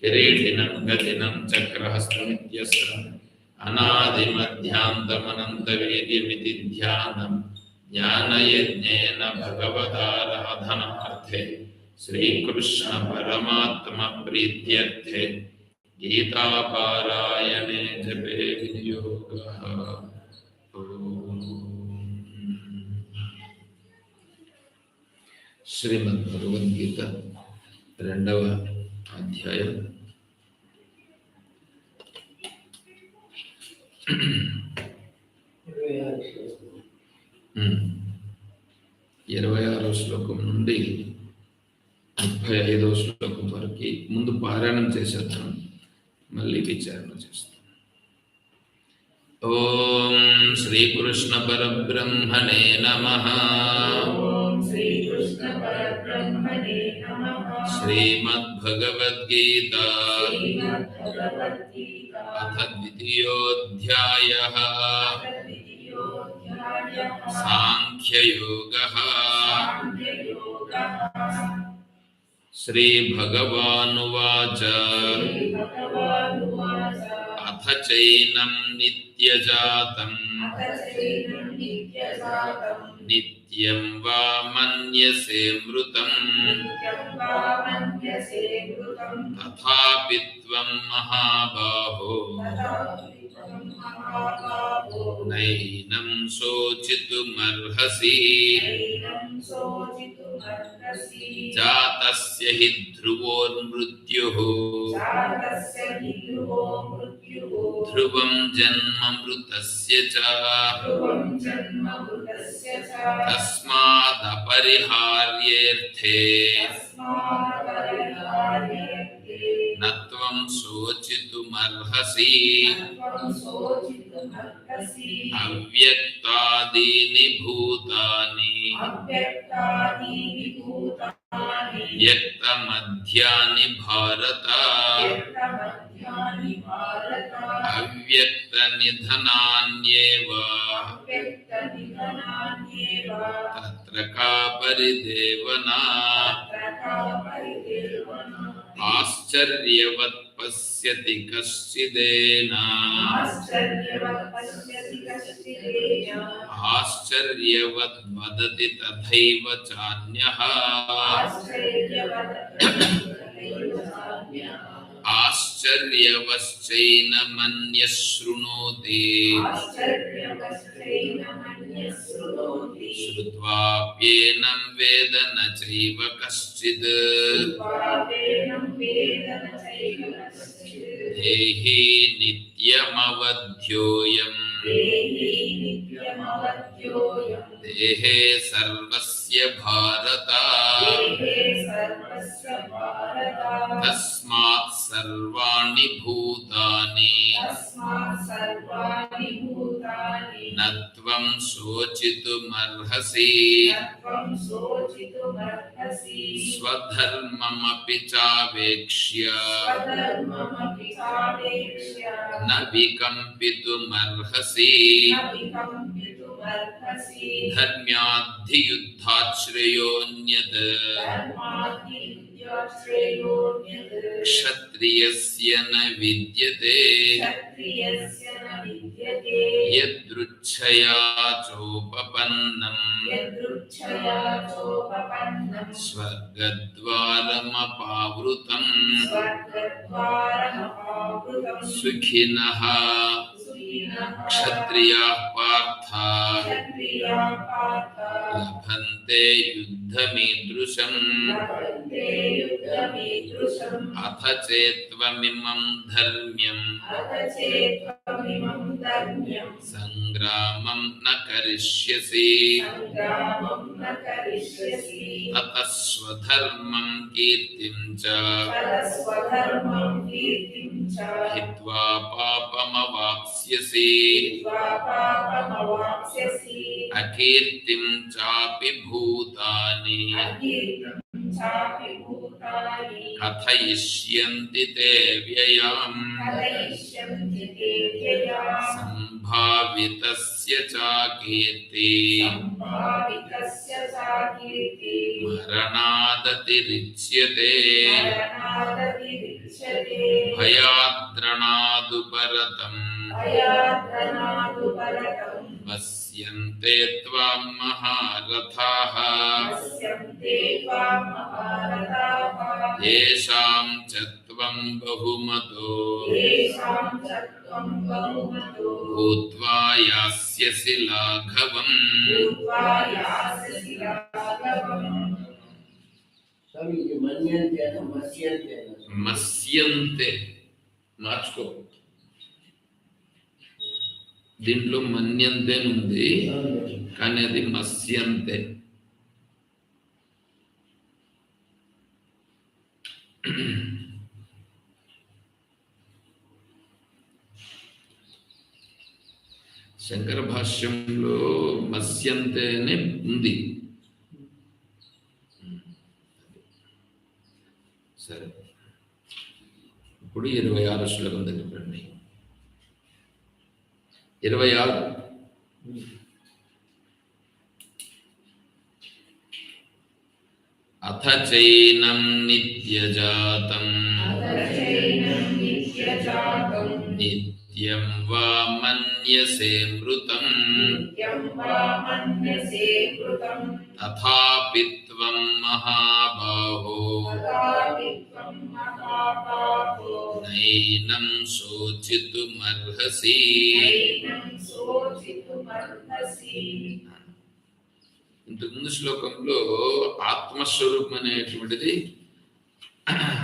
किरीटिनं गदिनं चक्रहस्तमित्यस्त्रम् अनादिमध्यान्तमनन्तवेद्यमिति ध्यानम् ज्ञानयज्ञेन भगवदाराधनार्थे श्रीकृष्ण परमात्मा प्रीत्यर्थे गीतापारायणे जपे विनियोगः। శ్రీమద్భగవద్గీత 2వ అధ్యాయం 26వ శ్లోకం నుండి 35వ శ్లోకం వరకు ముందు పారాయణం చేసేద్దాం, మళ్ళీ విచారణ చేస్తాం. ఓం శ్రీకృష్ణ పరబ్రహ్మణే నమః. శ్రీమద్భగవద్గీత అథ ద్వితీయోऽధ్యాయః. సాంఖ్యయోగః. శ్రీభగవానువాచ అథ చైనం నిత్యజాతం నిత్యం వా మన్యసే మృతం తథాపి త్వం మహాబాహో నైనం శోచితుమర్హసి జాతస్య హి ధ్రువోర్మృత్యుః ధ్రువం జన్మ మృతస్య చ తస్మాదపరిహార్యేర్థే నత్వం శోచితుమర్హసి. అవ్యక్తాదీని భూతాని వ్యక్తమధ్యాని భారత అవ్యక్త నిధనాన్యేవ తత్ర కా పరిదేవనా. ఆశ్చర్యవత్ పశ్యతి కశ్చిదేనా ఆశ్చర్యవత్ వదతి తథైవ చాన్యః ఆశ్చర్యవశ్చైనమన్యః శృణోతి శ్రుత్వాప్యేనం వేద న చైవ కశ్చిద్ దేహి నిత్యమవధ్యోయం దేహే సర్వస్య భారత తస్మాత్ సర్వాణి భూతాని నత్వం శోచితుమర్హసి. స్వధర్మమపి చావేక్ష్య న వికంపితుమర్హసి. ధర్మ్యాద్ధియుద్ధాశ్రయోన్యత్ క్షత్రియస్య న విద్యతే యదృచ్ఛయా చోపపన్నం స్వర్గద్వారమపావృతం సుఖినః క్షత్రియాః పార్థ లభంతే యుద్ధమీదృశం. అథ చేత్వమిమం ధర్మ్యం సంగ్రామం న కరిష్యసి తతః స్వధర్మం కీర్తిం చ హిత్వా పాపమవాప్స్యసి. అకీర్తిం చాపి భూతాని కథయిష్యంతి తే వ్యయాం. సంభావితస్య చాకీర్తి మరణాదతిరిచ్యతే భయాద్రణాదు పరతం వస్యంతే త్వాం మహారథాః యేషాం చ త్వం బహుమతో భూత్వా యాస్యసి లాఘవం. మస్యంతే మార్చుకో, దీంట్లో మన్యంతే ఉంది కానీ అది మస్యంతే. శంకర భాష్యంలో మస్యంతేనే ఉంది. సరే, ఇప్పుడు 26 శ్లోకం దగ్గర రండి. 26 అథ చైనం నిత్యజాతం నిత్యం వా మన్యసే మృతం తథాపి త్వం మహాబాహో నైనం శోచితుమర్హసి. ఇంతకుముందు శ్లోకంలో ఆత్మస్వరూపం అనేటువంటిది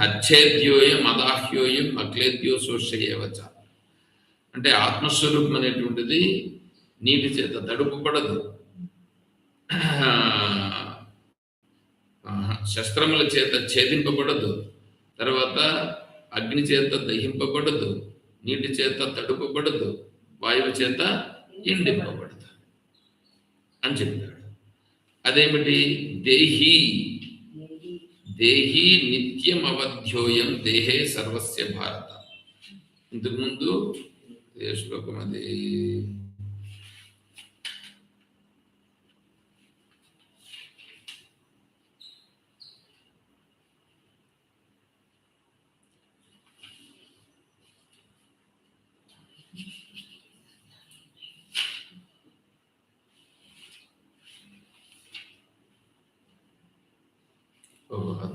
అచ్ఛేద్యోయం అదాహ్యోయం అక్లేద్యో శోషయేవచ అంటే ఆత్మస్వరూపం అనేటువంటిది నీటి చేత తడుపుపడదు, శస్త్రముల చేత ఛేదింపబడదు, తర్వాత అగ్ని చేత దహింపబడదు, నీటి చేత తడుపబడదు, వాయువు చేత ఎండింపబడదు అని చెప్పాడు. అదేమిటి? దేహి దేహి నిత్యం అవధ్యోయం దేహే సర్వస్య భారత. ఇంతకుముందు ఏ శ్లోకం అది?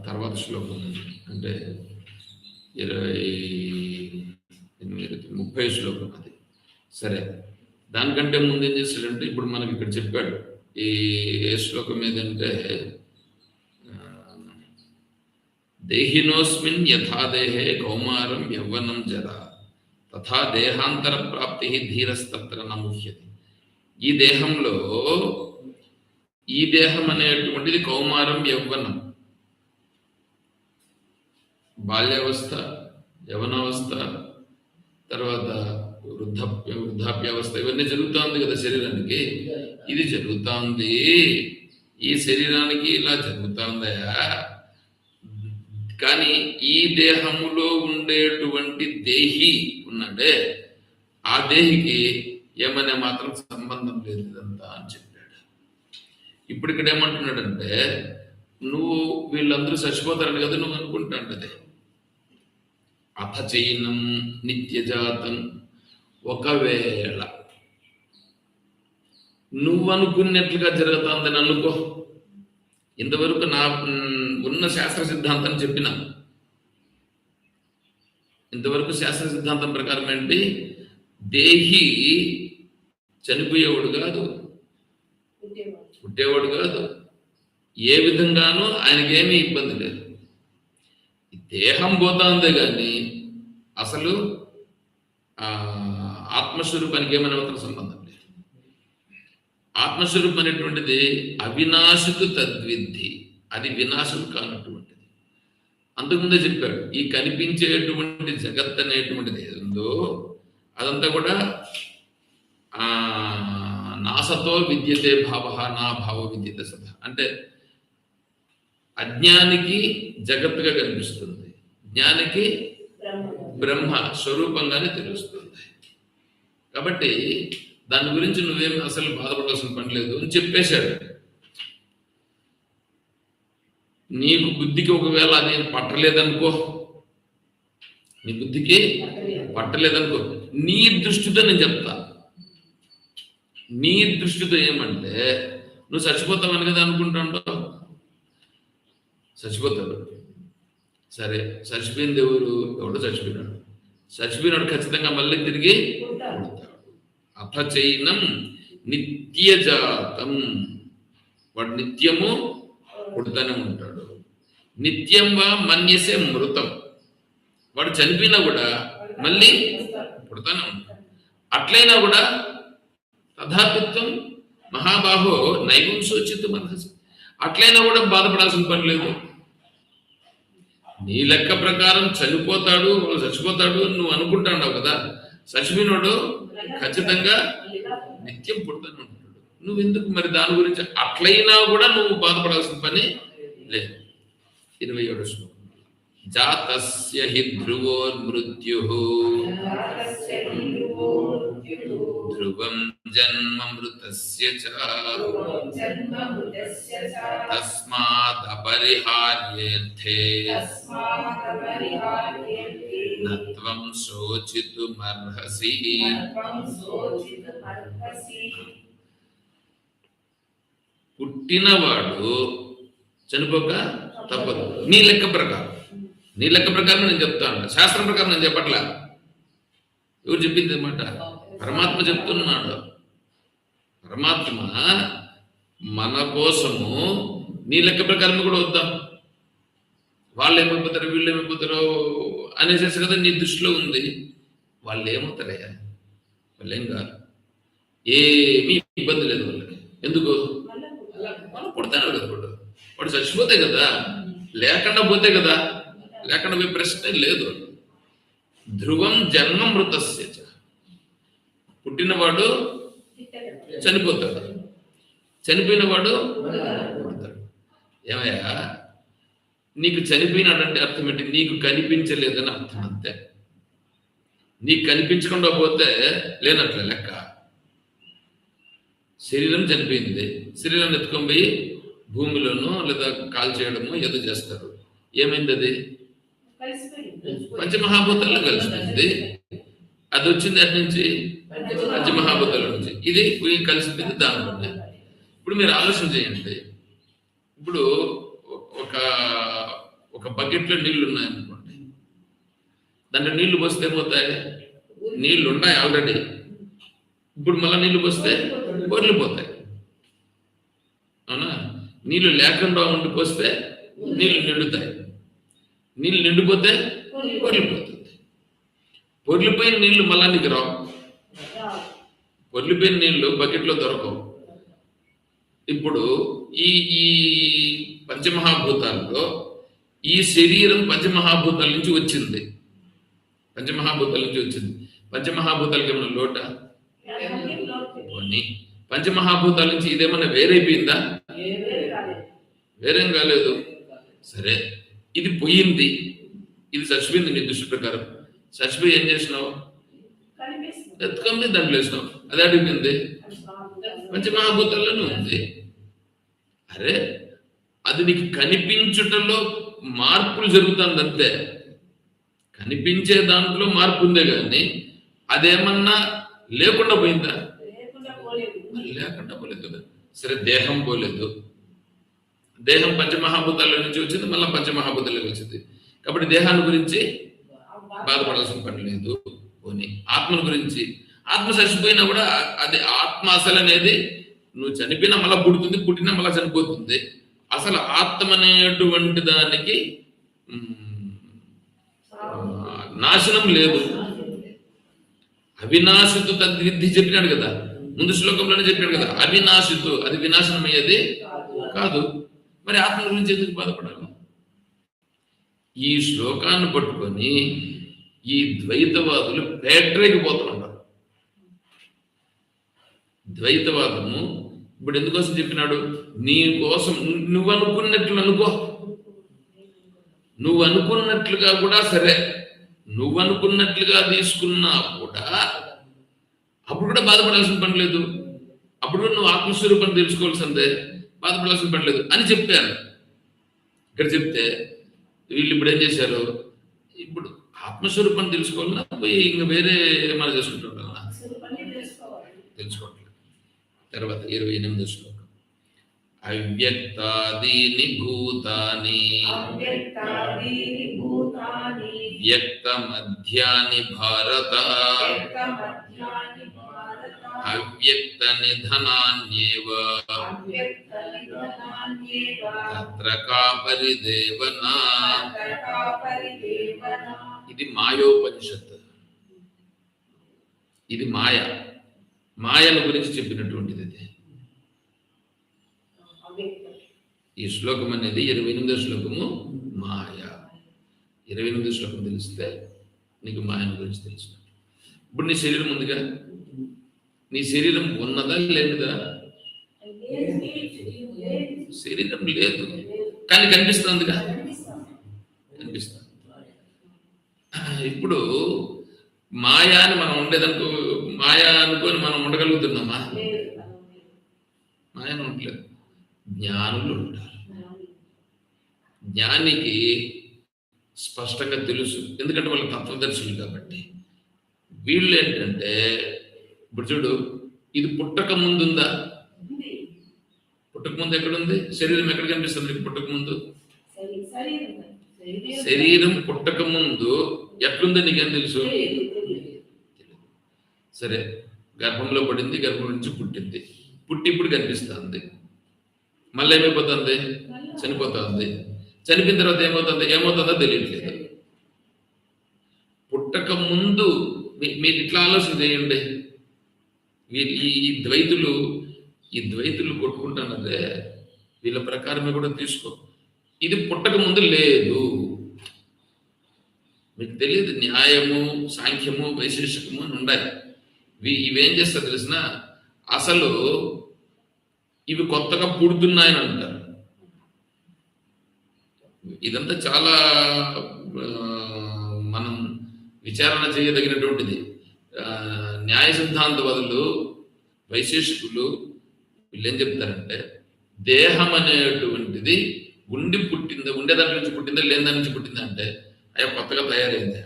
తర్వాత శ్లోకం అంటే 30 శ్లోకం అది. సరే, దానికంటే ముందు ఏం చేశాడంటే ఇప్పుడు మనకి ఇక్కడ చెప్పాడు ఈ ఏ శ్లోకం ఏదంటే దేహినోస్మిన్ యథా దేహే కౌమారం యవ్వనం జరా తథా దేహాంతర ప్రాప్తి ధీరస్తత్ర నముహ్యతి. ఈ దేహంలో ఈ దేహం అనేటువంటిది కౌమారం యవ్వనం, బాల్యావస్థ, యవనావస్థ, తర్వాత వృద్ధాప్యావస్థ, ఇవన్నీ జరుగుతూ ఉంది కదా శరీరానికి. ఇది జరుగుతూ ఉంది, ఈ శరీరానికి ఇలా జరుగుతూ ఉందయా. కానీ ఈ దేహములో ఉండేటువంటి దేహి ఉన్నాడే, ఆ దేహికి ఏమనే మాత్రం సంబంధం లేదు ఇదంతా అని చెప్పాడు. ఇప్పుడు ఇక్కడ ఏమంటున్నాడంటే నువ్వు వీళ్ళందరూ చచ్చిపోతారని కదా నువ్వు అనుకుంటాంటదే. అథ చైనం నిత్యజాతం, ఒకవేళ నువ్వు అనుకున్నట్లుగా జరుగుతుందని అనుకో. ఇంతవరకు నా ఉన్న శాస్త్ర సిద్ధాంతం చెప్పిన, ఇంతవరకు శాస్త్ర సిద్ధాంతం ప్రకారం ఏంటి? దేహి చనిపోయేవాడు కాదు, పుట్టేవాడు కాదు, ఏ విధంగానూ ఆయనకేమీ ఇబ్బంది లేదు. దేహం పోతా ఉందే కానీ అసలు ఆత్మస్వరూపానికి ఏమైనా మాత్రం సంబంధం లేదు. ఆత్మస్వరూపం అనేటువంటిది అవినాశకు తద్విద్ధి, అది వినాశం కానటువంటిది. అంతకుముందే చెప్పాడు ఈ కనిపించేటువంటి జగత్ అనేటువంటిది ఏదో అదంతా కూడా నాసతో విద్యతే భావ నా భావ విద్యతే సత అంటే అజ్ఞానికి జగత్తుగా కనిపిస్తుంది, జ్ఞానికి బ్రహ్మ స్వరూపంగానే తెలుస్తుంది. కాబట్టి దాని గురించి నువ్వేమి అసలు బాధపడాల్సిన పని లేదు అని చెప్పేశాడు. నీకు బుద్ధికి ఒకవేళ అది పట్టలేదనుకో, నీ బుద్ధికి పట్టలేదనుకో, నీ దృష్టితో నేను చెప్తా. నీ దృష్టితో ఏమంటే నువ్వు చచ్చిపోతావని కదా అనుకుంటావు. చచ్చిపోతాడు, సరే చచ్చిపోయింది ఎవడో చచ్చిపోయినాడు. చచ్చిపోయినాడు ఖచ్చితంగా మళ్ళీ తిరిగి పుడతాడు. అపచైనం నిత్యజాతం, వాడు నిత్యము పుడతానే ఉంటాడు. నిత్యంగా మన్యసే మృతం, వాడు చనిపోయినా కూడా మళ్ళీ పుడతానే ఉంటాడు. అట్లయినా కూడా తథాపిత్వం మహాబాహో నైవం శోచితం అర్హసి, అట్లయినా కూడా బాధపడాల్సిన పని లేదు. నీ లెక్క ప్రకారం చనిపోతాడు, చచ్చిపోతాడు నువ్వు అనుకుంటావు కదా, చచ్చిపోయినోడు ఖచ్చితంగా నిత్యం పుడతానే ఉంటాడు. నువ్వెందుకు మరి దాని గురించి అట్లయినా కూడా నువ్వు బాధపడాల్సిన పని లేదు. 27వ శ్లోకం, జాతస్య హి ధ్రువోర్మృత్యుః ధ్రువం జన్మ మృతస్య చ తస్మాద్ అపరిహార్యేర్థే నత్వం శోచితుమర్హసి. పుట్టినవాడు చనిపోక తప్పదు. నీ లెక్క ప్రకారం నేను చెప్తాను, శాస్త్రం ప్రకారం నేను చెప్పట్లా. ఎవరు చెప్పింది అన్నమాట? పరమాత్మ చెప్తున్నాడు. పరమాత్మ మన కోసము నీ లెక్క ప్రకారం కూడా వద్దాం, వాళ్ళు ఏమైపోతారో వీళ్ళు ఏమైపోతారో అనేసేసి కదా నీ దృష్టిలో ఉంది. వాళ్ళు ఏమవుతారయ్యా? వాళ్ళు ఏం కాదు, ఏమీ ఇబ్బంది లేదు వాళ్ళకి. ఎందుకు? వాళ్ళు పుడతానే కదా, వాడు చచ్చిపోతే కదా, లేకుండా పోతే కదా, లేకుండా పోయే ప్రశ్నే లేదు. ధ్రువం జన్మ మృతస్య, పుట్టినవాడు చనిపోతాడు, చనిపోయినవాడు పుడతాడు. ఏమయ్యా, నీకు చనిపోయినాడంటే అర్థం ఏంటి? నీకు కనిపించలేదని అర్థం, అంతే. నీకు కనిపించకుండా పోతే లేనట్లే లెక్క. శరీరం చనిపోయింది, శరీరాన్ని ఎత్తుకొని పోయి భూమిలోనో లేదా కాల్ చేయడమో ఏదో చేస్తారు. ఏమైంది? అది పంచమహాభూతాల్లో కలిసిపోయింది. అది వచ్చింది అటు నుంచి, పంచమహాభూతాల నుంచి. ఇది కలిసిపోయింది దానిలోనే. ఇప్పుడు మీరు ఆలోచన చేయండి. ఇప్పుడు ఒక బకెట్లో నీళ్లు ఉన్నాయనుకోండి, దాంట్లో నీళ్లు పోస్తే ఏమవుతాయి? నీళ్లు ఉన్నాయి ఆల్రెడీ, ఇప్పుడు మళ్ళీ నీళ్లు పోస్తే పొర్లిపోతాయి, అవునా? నీళ్లు లేకుండా ఉండి పోస్తే నీళ్లు నిండుతాయి, నీళ్ళు నిండిపోతే పొర్లిపోతుంది. పొర్లిపోయిన నీళ్లు మళ్ళా నీకు రావు, పొర్లిపోయిన నీళ్లు బకెట్లో దొరకవు. ఇప్పుడు ఈ పంచమహాభూతాల్లో ఈ శరీరం పంచమహాభూతాల నుంచి వచ్చింది, పంచమహాభూతాలకి ఏమన్నా లోట? పంచమహాభూతాల నుంచి ఇదేమన్నా వేరైపోయిందా? వేరేం కాలేదు. సరే, ఇది పోయింది, ఇది చచ్చిపోయింది. నీ దృష్టి ప్రకారం చచ్చిపోయి ఏం చేసినావు? ఎత్తుకొని దాంట్లో వేసినావు. అది అడిగింది పంచమహాభూతాల్లోనే ఉంది. అరే, అది నీకు కనిపించుటలో మార్పులు జరుగుతుంది అంతే. కనిపించే దాంట్లో మార్పు ఉందే కానీ అదేమన్నా లేకుండా పోయిందా? లేకుండా పోలేదు కదా. సరే, దేహం పోలేదు, దేహం పంచమహాభూతాల నుంచి వచ్చింది, మళ్ళీ పంచమహాభూతాలకు వచ్చింది. కాబట్టి దేహాన్ని గురించి బాధపడాల్సిన పని లేదు. పోనీ ఆత్మను గురించి, ఆత్మ చచ్చిపోయినా కూడా అది ఆత్మ అసలు అనేది నువ్వు చనిపోయినా మళ్ళీ పుడుతుంది, పుట్టినా మళ్ళీ చనిపోతుంది. అసలు ఆత్మ అనేటువంటి దానికి నాశనం లేదు. అవినాశితు తద్విద్ధి చెప్పినాడు కదా, ముందు శ్లోకంలోనే చెప్పాడు కదా, అవినాశితు, అది వినాశనం అయ్యేది కాదు. మరి ఆత్మ గురించి ఎందుకు బాధపడాలి? ఈ శ్లోకాన్ని పట్టుకొని ఈ ద్వైతవాదులు పేట్రేకి పోతూ ఉంటారు. ద్వైతవాదము ఇప్పుడు ఎందుకోసం చెప్పినాడు? నీ కోసం నువ్వు అనుకున్నట్లు అనుకో, నువ్వు అనుకున్నట్లుగా కూడా సరే, నువ్వు అనుకున్నట్లుగా తీసుకున్నా కూడా అప్పుడు కూడా బాధపడాల్సిన పని లేదు, అప్పుడు కూడా నువ్వు ఆత్మస్వరూపాన్ని తెలుసుకోవాల్సిందే, బాధపడాల్సిన పని లేదు అని చెప్పారు. ఇక్కడ చెప్తే వీళ్ళు ఇప్పుడు ఏం చేశారు, ఇప్పుడు ఆత్మస్వరూపాన్ని తెలుసుకోవాలన్నా పోయి ఇంక వేరే ఏమైనా చేసుకుంటున్నా తెలుసుకోవట్లేదు. తర్వాత 28వ శ్లోకం. అవ్యక్తాదీని భూతాని వ్యక్తమధ్యాని భారత అవ్యక్త నిధనాన్యేవ తత్ర కా పరిదేవనా. ఇది మాయోపనిషత్తు, ఇది మాయల గురించి చెప్పినటువంటిది. ఈ శ్లోకం అనేది 28వ శ్లోకము మాయ. 28వ శ్లోకం తెలిస్తే నీకు మాయల గురించి తెలుసు. ఇప్పుడు నీ శరీరం ఉందిగా, నీ శరీరం ఉన్నదా లేనిదా? శరీరం లేదు కానీ కనిపిస్తుందిగా, కనిపిస్తుంది. ఇప్పుడు మాయా అని మనం ఉండేదనుకో, మాయా అనుకొని మనం ఉండగలుగుతున్నామా? మాయను ఉండలేదు. జ్ఞానులు ఉంటారు. జ్ఞానికి స్పష్టంగా తెలుసు, ఎందుకంటే వాళ్ళ తత్వదర్శులు కాబట్టి. వీళ్ళు ఏంటంటే ఇప్పుడు చూడు, ఇది పుట్టక ముందుందా? పుట్టక ముందు ఎక్కడుంది? శరీరం ఎక్కడ కనిపిస్తుంది నీకు పుట్టక ముందు? శరీరం పుట్టక ముందు ఎట్లుందో నీకేం తెలుసు? సరే, గర్భంలో పడింది, గర్భం నుంచి పుట్టింది, పుట్టి ఇప్పుడు కనిపిస్తుంది. మళ్ళీ ఏమైపోతుంది? చనిపోతుంది. చనిపోయిన తర్వాత ఏమవుతుందో తెలియట్లేదు. పుట్టక ముందు మీరు ఇట్లా ఆలోచన చేయండి. ఈ ద్వైతులు కొట్టుకుంటున్నదే, వీళ్ళ ప్రకారమే కూడా తీసుకో. ఇది పుట్టక ముందు లేదు, మీకు తెలియదు. న్యాయము, సాంఖ్యము, వైశేషికము అని ఉండాలి. ఇవేం చేస్తారు తెలిసిన, అసలు ఇవి కొత్తగా పుడుతున్నాయని అంటారు. ఇదంతా చాలా మనం విచారణ చేయదగినటువంటిది. న్యాయ సిద్ధాంతవాదులు, వైశేషికులు వీళ్ళు ఏం చెప్తారంటే, దేహం అనేటువంటిది ఉండే దాంట్లో నుంచి పుట్టిందా, లేని దాని నుంచి పుట్టిందా అంటే అయ్యా కొత్తగా తయారైంది.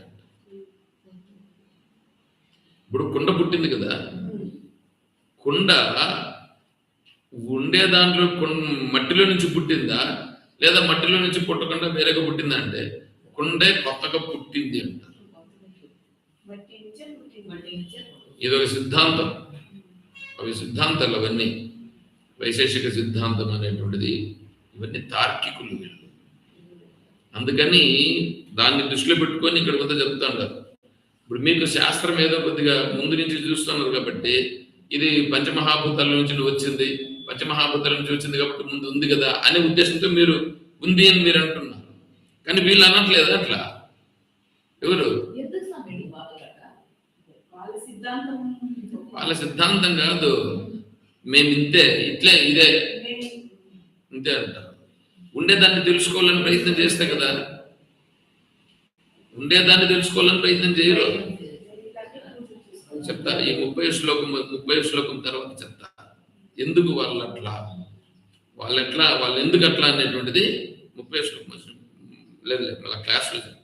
ఇప్పుడు కుండ పుట్టింది కదా, కుండ ఉండే దాంట్లో మట్టిలో నుంచి పుట్టిందా, లేదా మట్టిలో నుంచి పుట్టకుండా వేరేగా పుట్టిందా అంటే కుండే కొత్తగా పుట్టింది అంటారు. ఇదొక సిద్ధాంతం. అవి సిద్ధాంతాలు అవన్నీ. వైశేషిక సిద్ధాంతం అనేటువంటిది, ఇవన్నీ తార్కికులు వీళ్ళు. అందుకని దాన్ని దృష్టిలో పెట్టుకొని ఇక్కడ కొంత చెప్తా ఉంటారు. ఇప్పుడు మీకు శాస్త్రం ఏదో కొద్దిగా ముందు నుంచి చూస్తున్నారు కాబట్టి, ఇది పంచమహాభూతాల నుంచి వచ్చింది, పంచమహాభూతాల నుంచి వచ్చింది కాబట్టి ముందు ఉంది కదా అనే ఉద్దేశంతో మీరు ఉంది అని మీరు అంటున్నారు. కానీ వీళ్ళు అనట్లేదు అట్లా. ఎవరు? వాళ్ళ సిద్ధాంతం కాదు, మేము ఇంతే, ఇదే ఇంతే అంటారు. ఉండేదాన్ని తెలుసుకోవాలని ప్రయత్నం చేస్తే కదా, ఉండేదాన్ని తెలుసుకోవాలని ప్రయత్నం చేయరు. చెప్తా, ఈ 30వ శ్లోకం తర్వాత చెప్తా ఎందుకు వాళ్ళు ఎందుకు అట్లా అనేటువంటిది 30వ శ్లోకం లేదు మళ్ళీ క్లాస్లో చెప్తాను.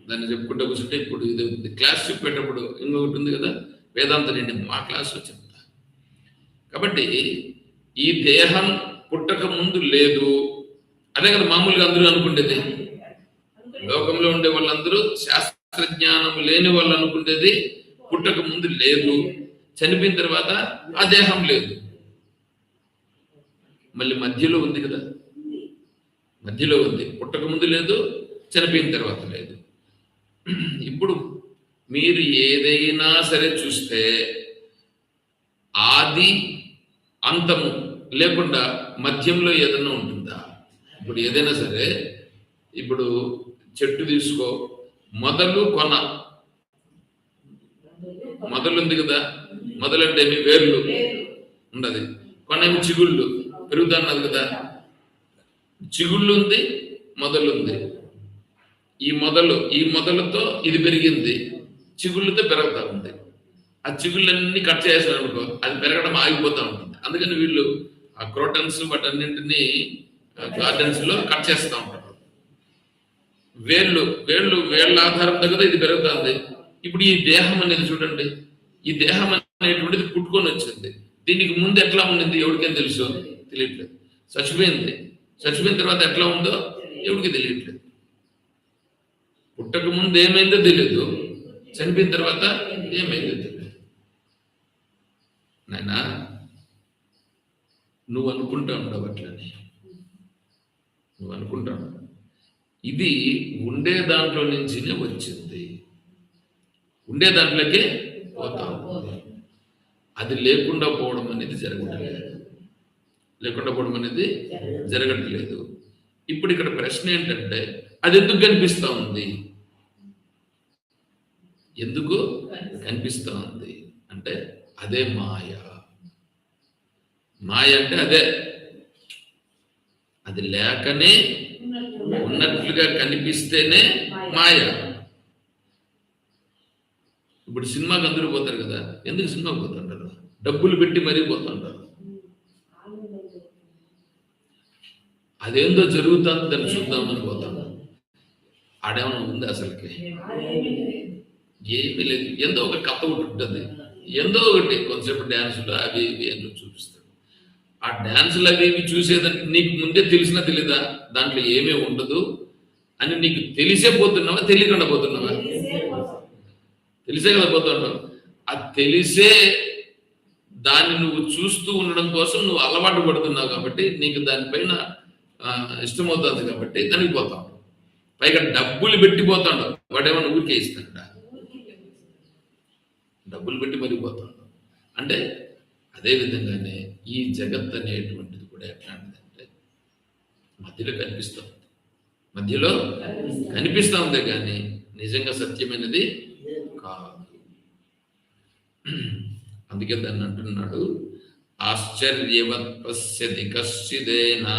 దాన్ని చెప్పుకుంటే కూర్చుంటే ఇప్పుడు ఇది క్లాస్ చెప్పేటప్పుడు ఇంకొకటి ఉంది కదా, వేదాంత నిండి మా క్లాస్లో చెప్తా. కాబట్టి ఈ దేహం పుట్టక ముందు లేదు, అదే కదా మామూలుగా అందరూ అనుకుంటేది. లోకంలో ఉండే వాళ్ళందరూ, శాస్త్రజ్ఞానం లేని వాళ్ళు అనుకుంటేది పుట్టక ముందు లేదు, చనిపోయిన తర్వాత ఆ దేహం లేదు. మళ్ళీ మధ్యలో ఉంది కదా, మధ్యలో ఉంది. పుట్టక ముందు లేదు, చనిపోయిన తర్వాత లేదు. ఇప్పుడు మీరు ఏదైనా సరే చూస్తే ఆది అంతము లేకుండా మధ్యంలో ఏదైనా ఉంటుందా? ఇప్పుడు ఏదైనా సరే, ఇప్పుడు చెట్టు తీసుకో, మొదలు కొన. మొదలు ఉంది కదా, మొదలంటే ఏమి? వేర్లు ఉండదు. కొనేమి చిగుళ్ళు పెరుగుతున్నది కదా. చిగుళ్ళు ఉంది, మొదలు ఉంది. ఈ మొదలుతో ఇది పెరిగింది, చిగుళ్ళతో పెరుగుతూ ఉంది. ఆ చిగుళ్ళన్నీ కట్ చేసారు అనుకో, అది పెరగడం ఆగిపోతూ ఉంటుంది. అందుకని వీళ్ళు ఆ క్రోటన్స్ వాటన్నింటినీ గార్డెన్స్ లో కట్ చేస్తూ ఉంటారు. వేళ్ళ ఆధారం దగ్గర ఇది పెరుగుతుంది. ఇప్పుడు ఈ దేహం అనేది చూడండి, ఈ దేహం అనేటువంటిది పుట్టుకొని వచ్చింది. దీనికి ముందు ఎట్లా ఉండింది ఎవరికేం తెలుసు? తెలియట్లేదు. చచ్చిపోయిన తర్వాత ఎట్లా ఉందో ఎవరికి తెలియట్లేదు. పుట్టక ముందు ఏమైందో తెలియదు, చనిపోయిన తర్వాత ఏమైందో తెలియదు. నాయనా, నువ్వు అనుకుంటా ఉండవు అట్లని, నువ్వు అనుకుంటావు ఇది ఉండే దాంట్లో నుంచినే వచ్చింది, ఉండే దాంట్లోకే పోతా ఉంది. అది లేకుండా పోవడం అనేది జరగట్లేదు. ఇప్పుడు ఇక్కడ ప్రశ్న ఏంటంటే, అది ఎందుకు కనిపిస్తా ఉంది? ఎందుకు కనిపిస్తా ఉంది అంటే అదే మాయ. మాయ అంటే అదే, అది లేకనే ఉన్నట్లుగా కనిపిస్తేనే మాయ. ఇప్పుడు సినిమాకి అందరూ పోతారు కదా, ఎందుకు సినిమాకి పోతుంటారు? డబ్బులు పెట్టి మరీ పోతుంటారు. అదేందో జరుగుతుంది, దాన్ని చూద్దామని పోతాం. ఆడేమన్నా ఉంది అసలుకి? ఏమీ లేదు. ఎంతో ఒక కథ ఒకటి ఉంటుంది, ఎంతో ఒకటి కొంతసేపు డ్యాన్సులు అవి ఇవి అని చూపిస్తాడు. ఆ డ్యాన్సులు అవి ఇవి చూసేదానికి నీకు ముందే తెలిసినా తెలీదా దాంట్లో ఏమీ ఉండదు అని? నీకు తెలిసే పోతున్నావా, తెలియకుండా పోతున్నావా? తెలిసే కదా పోతున్నావు. అది తెలిసే దాన్ని నువ్వు చూస్తూ ఉండడం కోసం నువ్వు అలవాటు పడుతున్నావు కాబట్టి, నీకు దానిపైన ఇష్టమవుతుంది కాబట్టి దానికి పోతావు. పైగా డబ్బులు పెట్టిపోతాడు వాడేమన్నా ఊరికే ఇస్తాడ? డబ్బులు పెట్టి మరిపోతాడు. అంటే అదే విధంగానే ఈ జగత్ అనేటువంటిది కూడా ఎట్లాంటిదంటే మధ్యలో కనిపిస్తూ ఉంది కానీ నిజంగా సత్యమైనది కాదు. అందుకే దాన్ని అంటున్నాడు, ఆశ్చర్యవత్ పశ్యతి కశ్చిదేనా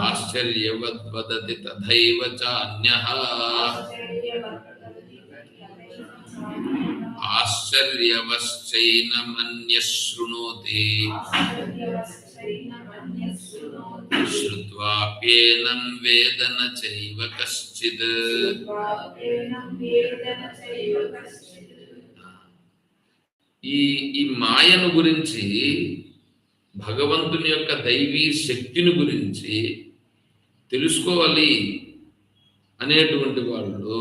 ఆశ్చర్యవద్ వదతి తథైవ చాన్యః ఆశ్చర్యవశ్చైనమన్యః శృణోతి శ్రుత్వాప్యేనం వేద న చైవ కశ్చిద్. ఈ మాయను గురించి, భగవంతుని యొక్క దైవీ శక్తిని గురించి తెలుసుకోవాలి అనేటువంటి వాళ్ళు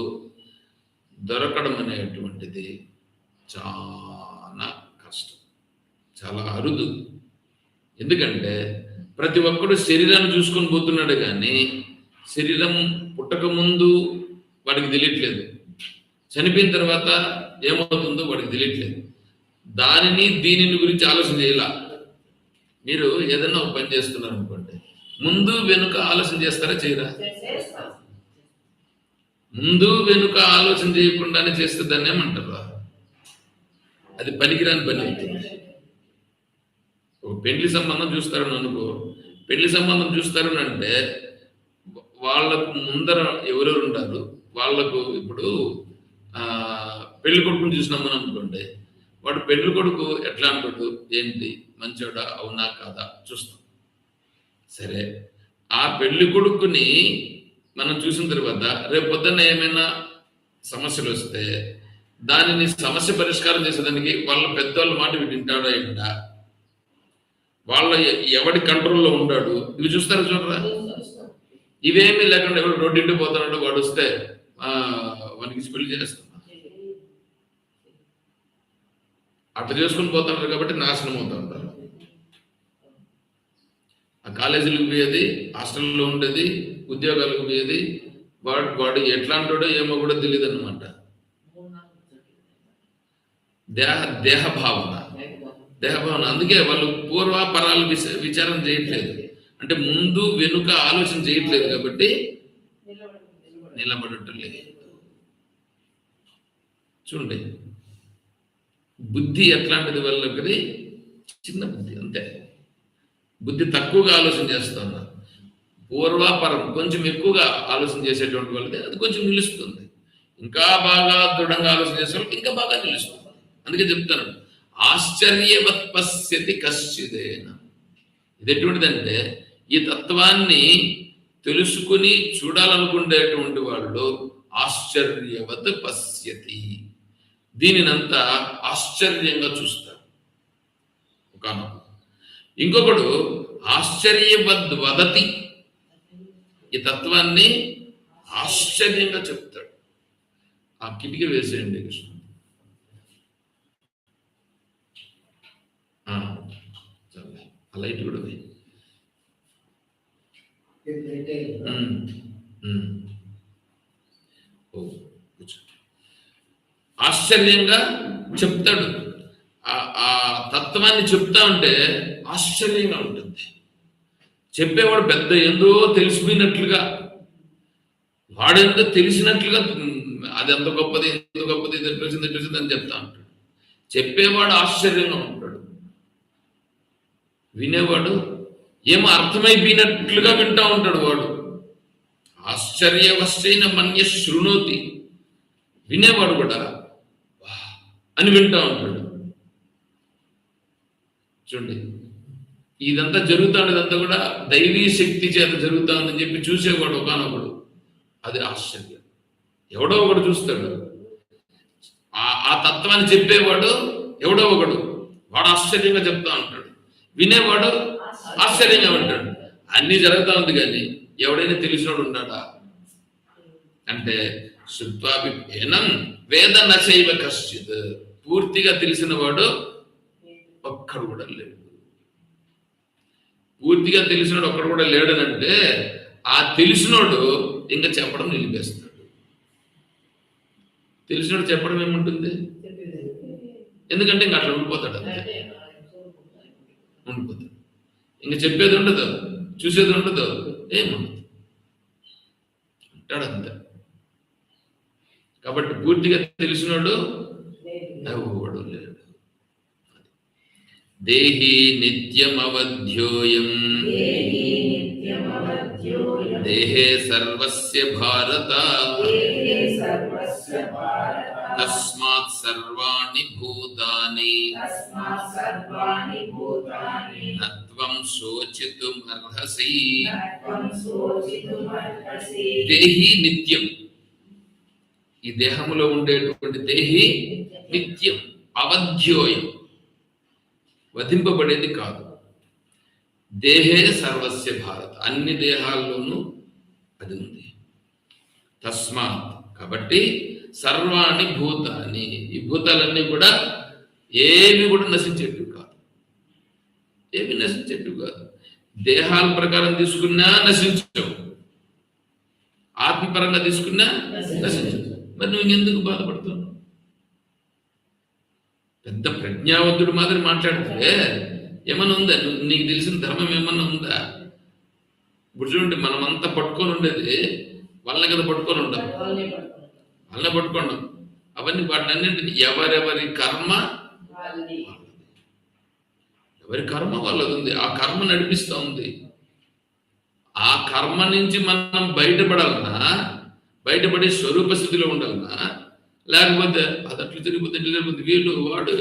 దొరకడం అనేటువంటిది చాలా కష్టం, చాలా అరుదు. ఎందుకంటే ప్రతి ఒక్కడు శరీరాన్ని చూసుకొని పోతున్నాడు కానీ శరీరం పుట్టక ముందు వాడికి తెలియట్లేదు, చనిపోయిన తర్వాత ఏమవుతుందో వాడికి తెలియట్లేదు. దీనిని గురించి ఆలోచన చేయాల. మీరు ఏదైనా ఒక పని చేస్తున్నారు అనుకోండి, ముందు వెనుక ఆలోచన చేస్తారా చేయరా? ముందు వెనుక ఆలోచన చేయకుండానే చేస్తే దాన్ని ఏమంటారు? అది పనికిరాని పని అవుతుంది. ఒక పెళ్లి సంబంధం చూస్తారని అనుకో, పెళ్లి సంబంధం చూస్తారని అంటే వాళ్ళకు ముందర ఎవరెవరు ఉంటారు, వాళ్ళకు ఇప్పుడు పెళ్లి కొడుకుని చూసినామని అనుకోండి, వాడు పెళ్లి కొడుకు ఎట్లా అంటాడు, ఏంటి మంచోడా అవునా కాదా చూస్తాం. సరే, ఆ పెళ్లి కొడుకుని మనం చూసిన తర్వాత రేపు పొద్దున్న ఏమైనా సమస్యలు వస్తే దానిని సమస్య పరిష్కారం చేసేదానికి వాళ్ళ పెద్దవాళ్ళ మాట వింటాడా ఏంటా, వాళ్ళ ఎవడి కంట్రోల్లో ఉంటాడు, ఇవి చూస్తారా చూడరా? ఇవేమీ లేకుండా ఎవరు రోడ్డింటి పోతున్నాడు, వాడు వస్తే వానికి పెళ్లి చేస్తాం అట్లా చేసుకుని పోతుంటారు కాబట్టి నాశనం అవుతూ ఉంటారు. ఆ కాలేజీలకు పోయేది, హాస్టల్లో ఉండేది, ఉద్యోగాలకు పోయేది, వాడు ఎట్లాంటాడో ఏమో కూడా తెలియదు అనమాట. దేహభావన. అందుకే వాళ్ళు పూర్వాపరాలు విచారం చేయట్లేదు, అంటే ముందు వెనుక ఆలోచన చేయట్లేదు కాబట్టి నిలబడటం లేదు. చూడండి, బుద్ధి ఎట్లాంటిది వాళ్ళకి చిన్న బుద్ధి, అంతే. బుద్ధి తక్కువగా ఆలోచన చేస్తున్నారు. పూర్వాపరం కొంచెం ఎక్కువగా ఆలోచన చేసేటువంటి వాళ్ళది అది కొంచెం నిలుస్తుంది. ఇంకా బాగా దృఢంగా ఆలోచన చేసే వాళ్ళకి ఇంకా బాగా నిలుస్తుంది. అందుకే చెప్తాను, ఆశ్చర్యవత్ పశ్యతి కశ్చిదేన. ఇది ఎటువంటిదంటే ఈ తత్వాన్ని తెలుసుకుని చూడాలనుకునేటువంటి వాళ్ళు ఆశ్చర్యవత్ పశ్యతి, దీనినంతా ఆశ్చర్యంగా చూస్తారు ఒకనొక. ఇంకొకడు ఆశ్చర్యవద్ వదతి, ఈ తత్వాన్ని ఆశ్చర్యంగా చెప్తాడు. ఆ కిటికీ వేసేయండి కృష్ణ. ఆ లైట్ కూడా వేయి. ఆశ్చర్యంగా చెప్తాడు. ఆ తత్వాన్ని చెప్తా ఉంటే ఆశ్చర్యంగా ఉంటుంది. చెప్పేవాడు పెద్ద ఏందో తెలిసిపోయినట్లుగా, వాడేందో తెలిసినట్లుగా అది ఎంత గొప్పది ఎంత గొప్పది తెలిసింది అని చెప్తా ఉంటాడు. చెప్పేవాడు ఆశ్చర్యంగా ఉంటాడు, వినేవాడు ఏమో అర్థమైపోయినట్లుగా వింటా ఉంటాడు. వాడు ఆశ్చర్యవశ్చైన మన్య శృణోతి, వినేవాడు కూడా అని వింటా ఉంటాడు. చూడండి, ఇదంతా జరుగుతా ఉండేదంతా కూడా దైవీ శక్తి చేత జరుగుతా ఉందని చెప్పి చూసేవాడు ఒకనొకడు. అది ఆశ్చర్యం. ఎవడో ఒకడు చూస్తాడు. ఆ తత్వాన్ని చెప్పేవాడు ఎవడో ఒకడు, వాడు ఆశ్చర్యంగా చెప్తా ఉంటాడు, వినేవాడు ఆశ్చర్యంగా ఉంటాడు. అన్నీ జరుగుతా ఉంది, కానీ ఎవడైనా తెలిసినోడు ఉన్నాడా అంటే శుద్ధాభిపేనం వేద నచైవ కశ్చిత్, పూర్తిగా తెలిసిన వాడు ఒక్కడు కూడా లేడు. పూర్తిగా తెలిసినోడు ఒక్కడు కూడా లేడనంటే ఆ తెలిసినోడు ఇంకా చెప్పడం నిలిపేస్తాడు. తెలిసినోడు చెప్పడం ఏముంటుంది, ఎందుకంటే ఇంకా అట్లా ఉండిపోతాడు, అంతే ఉండిపోతాడు. ఇంక చెప్పేది ఉండదు, చూసేది ఉండదు, ఏముండదు, అంటాడు అంతే. కాబట్టి పూర్తిగా తెలిసినోడు ఎవడు లేడు. దేహి నిత్యమవధ్యోయం దేహే సర్వస్య భారత తస్మాత్ సర్వాణి భూతాని నత్వం శోచితుం అర్హసి. దేహి నిత్యం, ఈ దేహములో ఉండేటువంటి దేహి నిత్యం, అవధ్యోయం, వధింపబడేది కాదు. దేహే సర్వస్య భారత, అన్ని దేహాల్లోనూ అది ఉంది. తస్మాత్, కాబట్టి సర్వాణి భూతాన్ని, ఈ భూతాలన్నీ కూడా ఏవి కూడా నశించేట్టు కాదు, ఏవి నశించేట్టు కాదు. దేహాల ప్రకారం తీసుకున్నా నశించవు, ఆత్మపరంగా తీసుకున్నా నశించవు. మరి నువ్వు ఎందుకు బాధపడుతున్నావు? పెద్ద ప్రజ్ఞావంతుడు మాదిరి మాట్లాడితే ఏమన్నా ఉందా? నీకు తెలిసిన ధర్మం ఏమన్నా ఉందా? ఇప్పుడు చూడండి, మనమంతా పట్టుకొని ఉండేది వాళ్ళని కదా పట్టుకొని ఉంటాం, వాళ్ళనే పట్టుకోండి. అవన్నీ వాటినన్నింటినీ ఎవరెవరి కర్మ, ఎవరి కర్మ వాళ్ళది ఉంది, ఆ కర్మ నడిపిస్తూ ఉంది. ఆ కర్మ నుంచి మనం బయటపడాలన్నా, బయటపడే స్వరూప స్థితిలో ఉండాలన్నా, లేకపోతే అది అట్లు జరిగిపోతే ఎట్లా జరిగిపోతుంది, వీళ్ళు వాడు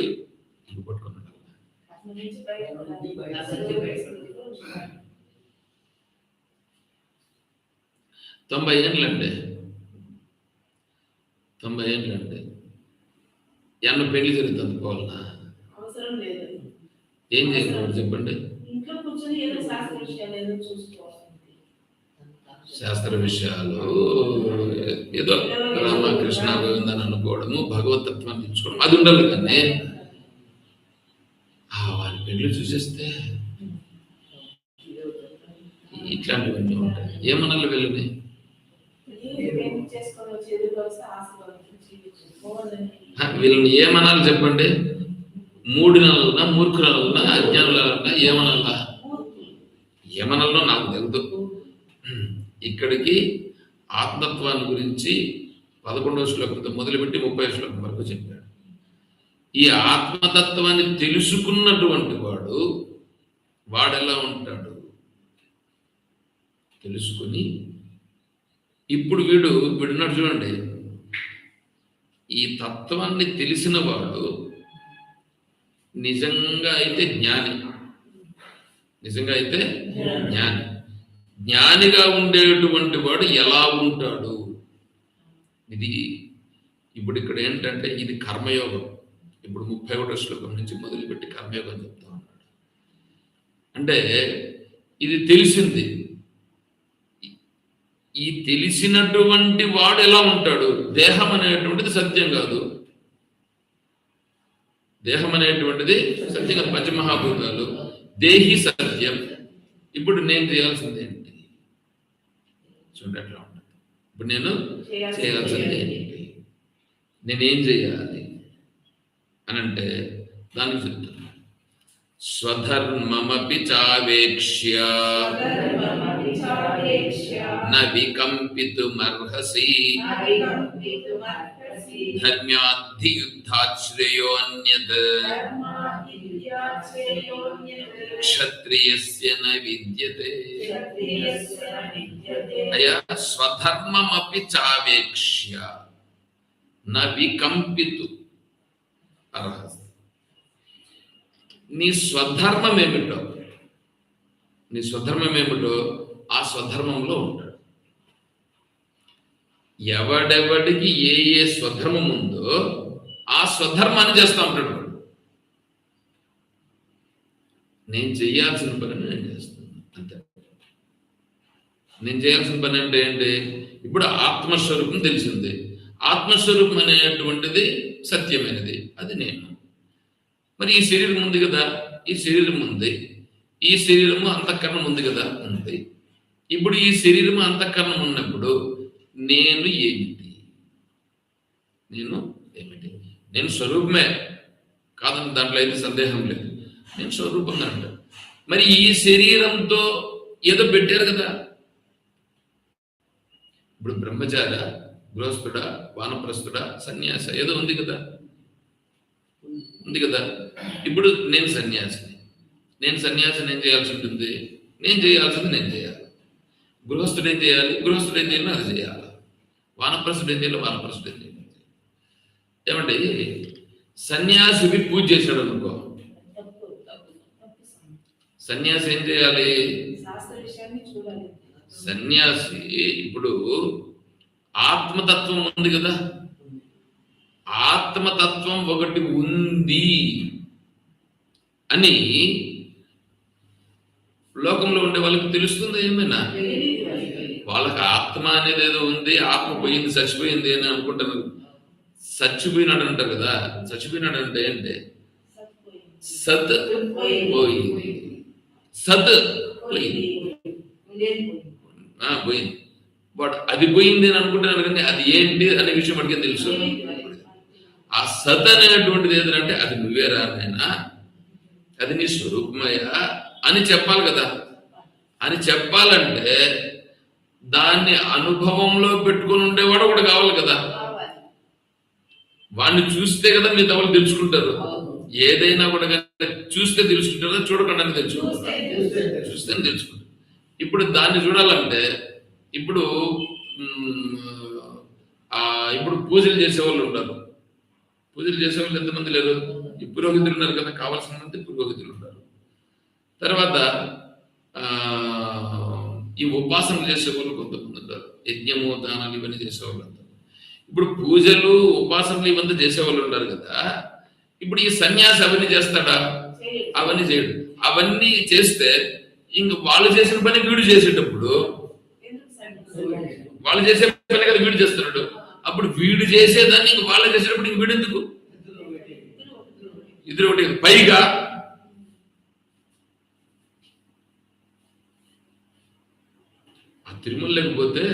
పట్టుకొని ఉండాలి. 90 ఏండ్లండి, 90 ఏండ్లండి, ఎన్న పెళ్లి జరుగుతుంది పోవాలన్నా ఏం చేయకూడదు చెప్పండి? శాస్త్ర విషయాలు ఏదో రామకృష్ణ గోవిందని అనుకోవడము, భగవతత్వాన్ని ఇచ్చుకోవడం అది ఉండాలి. కానీ వారి పెళ్లి చూసేస్తే ఇట్లాంటివన్నీ ఉంటాయి. ఏమనాలి వీళ్ళని? వీళ్ళని ఏమనాలి చెప్పండి? మూఢులన్నా, మూర్ఖులన్నా, అజ్ఞానులన్నా ఏమనాలా? ఏమనాలో నాకు తెలుదు. ఇక్కడికి ఆత్మత్వాన్ని గురించి 11వ శ్లోకంతో మొదలుపెట్టి 30వ శ్లోకం వరకు చెప్పాడు. ఈ ఆత్మతత్వాన్ని తెలుసుకున్నటువంటి వాడు ఎలా ఉంటాడు? తెలుసుకుని ఇప్పుడు వీడున్నాడు చూడండి, ఈ తత్వాన్ని తెలిసిన వాడు నిజంగా అయితే జ్ఞాని, జ్ఞానిగా ఉండేటువంటి వాడు ఎలా ఉంటాడు? ఇది ఇప్పుడు ఇక్కడ ఏంటంటే ఇది కర్మయోగం. ఇప్పుడు 31వ శ్లోకం నుంచి మొదలుపెట్టి కర్మయోగం చెప్తా ఉన్నాడు. అంటే ఇది తెలిసింది, ఈ తెలిసినటువంటి వాడు ఎలా ఉంటాడు? దేహం అనేటువంటిది సత్యం కాదు, పంచమహాభూతాలు, దేహి సత్యం. ఇప్పుడు నేను చేయాల్సింది ఏంటి? చూడండి అట్లా ఉంటుంది. ఇప్పుడు నేను చేయాల్సింది ఏంటి? నేనేం చేయాలి అని అంటే దానికి చెప్తాను. స్వధర్మమపి చావేక్ష్య న వికంపితుమర్హసి ధర్మ్యాద్ధి యుద్ధాశ్రయోన్యత్ క్షత్రియస్య న విద్యతే. అయ్యా, స్వధర్మమపి చావేక్ష్య న వికంపితు అర్హసి. నీ స్వధర్మం ఏమిటో ఆ స్వధర్మంలో ఉంటాడు. ఎవడెవడికి ఏ స్వధర్మం ఉందో ఆ స్వధర్మాన్ని చేస్తూ ఉంటాడు. నేను చేయాల్సిన పని నేను చేస్తాను అంతే. నేను చేయాల్సిన పని అంటే ఏంటి? ఇప్పుడు ఆత్మస్వరూపం తెలిసింది. ఆత్మస్వరూపం అనేటువంటిది సత్యమైనది, అది నేను. మరి ఈ శరీరం ఉంది కదా, ఈ శరీరము అంతఃకరణం ఉంది కదా, ఉంది. ఇప్పుడు ఈ శరీరము అంతఃకరణం ఉన్నప్పుడు నేను ఏమిటి? నేను స్వరూపమే కాదని దాంట్లో అయితే సందేహం లేదు. నేను స్వరూపంగా అంటాను. మరి ఈ శరీరంతో ఏదో పెట్టారు కదా. ఇప్పుడు బ్రహ్మచార, గృహస్థుడ, వానప్రస్థుడ, సన్యాస ఏదో ఉంది కదా. ఇప్పుడు నేను సన్యాసిని ఏం చేయాల్సి ఉంటుంది? నేను చేయాల్సింది నేను చేయాలి. గృహస్థుడు ఏం చేయాలి? అది చేయాలి. వానప్రస్థుడు ఏం చేయాలి? ఏమంటే సన్యాసిని పూజ చేశాడు అనుకో, సన్యాసి ఏం చేయాలి? సన్యాసి ఇప్పుడు ఆత్మతత్వం ఉంది కదా, ఆత్మతత్వం ఒకటి ఉంది అని లోకంలో ఉండే వాళ్ళకి తెలుస్తుంది. ఏమైనా వాళ్ళకి ఆత్మ అనేది ఏదో ఉంది, ఆత్మ పోయింది, చచ్చిపోయింది అని అనుకుంటారు. చచ్చిపోయినాడు అంటారు కదా. చచ్చిపోయినాడు అంటే ఏంటి? సత్ పోయింది, పోయింది. బట్ అది పోయింది అని అనుకుంటున్నాను, కానీ అది ఏంటి అనే విషయం మనకే తెలుసు. ఆ సత్ అనేటువంటిది ఏదంటే అది నువ్వేరా నాయనా, అది నీ స్వరూపమయ్యా అని చెప్పాలి కదా. అని చెప్పాలంటే దాన్ని అనుభవంలో పెట్టుకుని ఉండేవాడు కూడా కావాలి కదా. వాడిని చూస్తే కదా మీ తవలు తెలుసుకుంటారు. ఏదైనా కూడా చూస్తే తెలుసుకుంటారు, చూడకుండానే తెలుసుకుంటారు. చూస్తేనే తెలుసుకుంటారు. ఇప్పుడు దాన్ని చూడాలంటే ఇప్పుడు పూజలు చేసేవాళ్ళు ఉంటారు. పూజలు చేసేవాళ్ళు ఎంతమంది లేరు? ఈ పురోహితులు ఉన్నారు కదా, కావాల్సిన మంది పురోహితులు ఉంటారు. తర్వాత ఈ ఉపాసనలు చేసేవాళ్ళు కొంతమంది ఉంటారు. యజ్ఞము, దానాలు ఇవన్నీ చేసేవాళ్ళు ఉంటారు. ఇప్పుడు పూజలు, ఉపాసనలు ఇవంతా చేసేవాళ్ళు ఉన్నారు కదా. ఇప్పుడు ఈ సన్యాసి అవన్నీ చేస్తాడా? అవన్నీ చేయడు. అవన్నీ చేస్తే ఇంక వాళ్ళు చేసిన పని వీడు చేసేటప్పుడు, వాళ్ళు చేసే పని కదా వీడు చేస్తున్నాడు. అప్పుడు వీడు చేసేదాన్ని ఇంక వాళ్ళు చేసేటప్పుడు ఇంక వీడు ఎందుకు? ఇద్దరు ఒకటి. పైగా ఆ తిరుమల లేకపోతే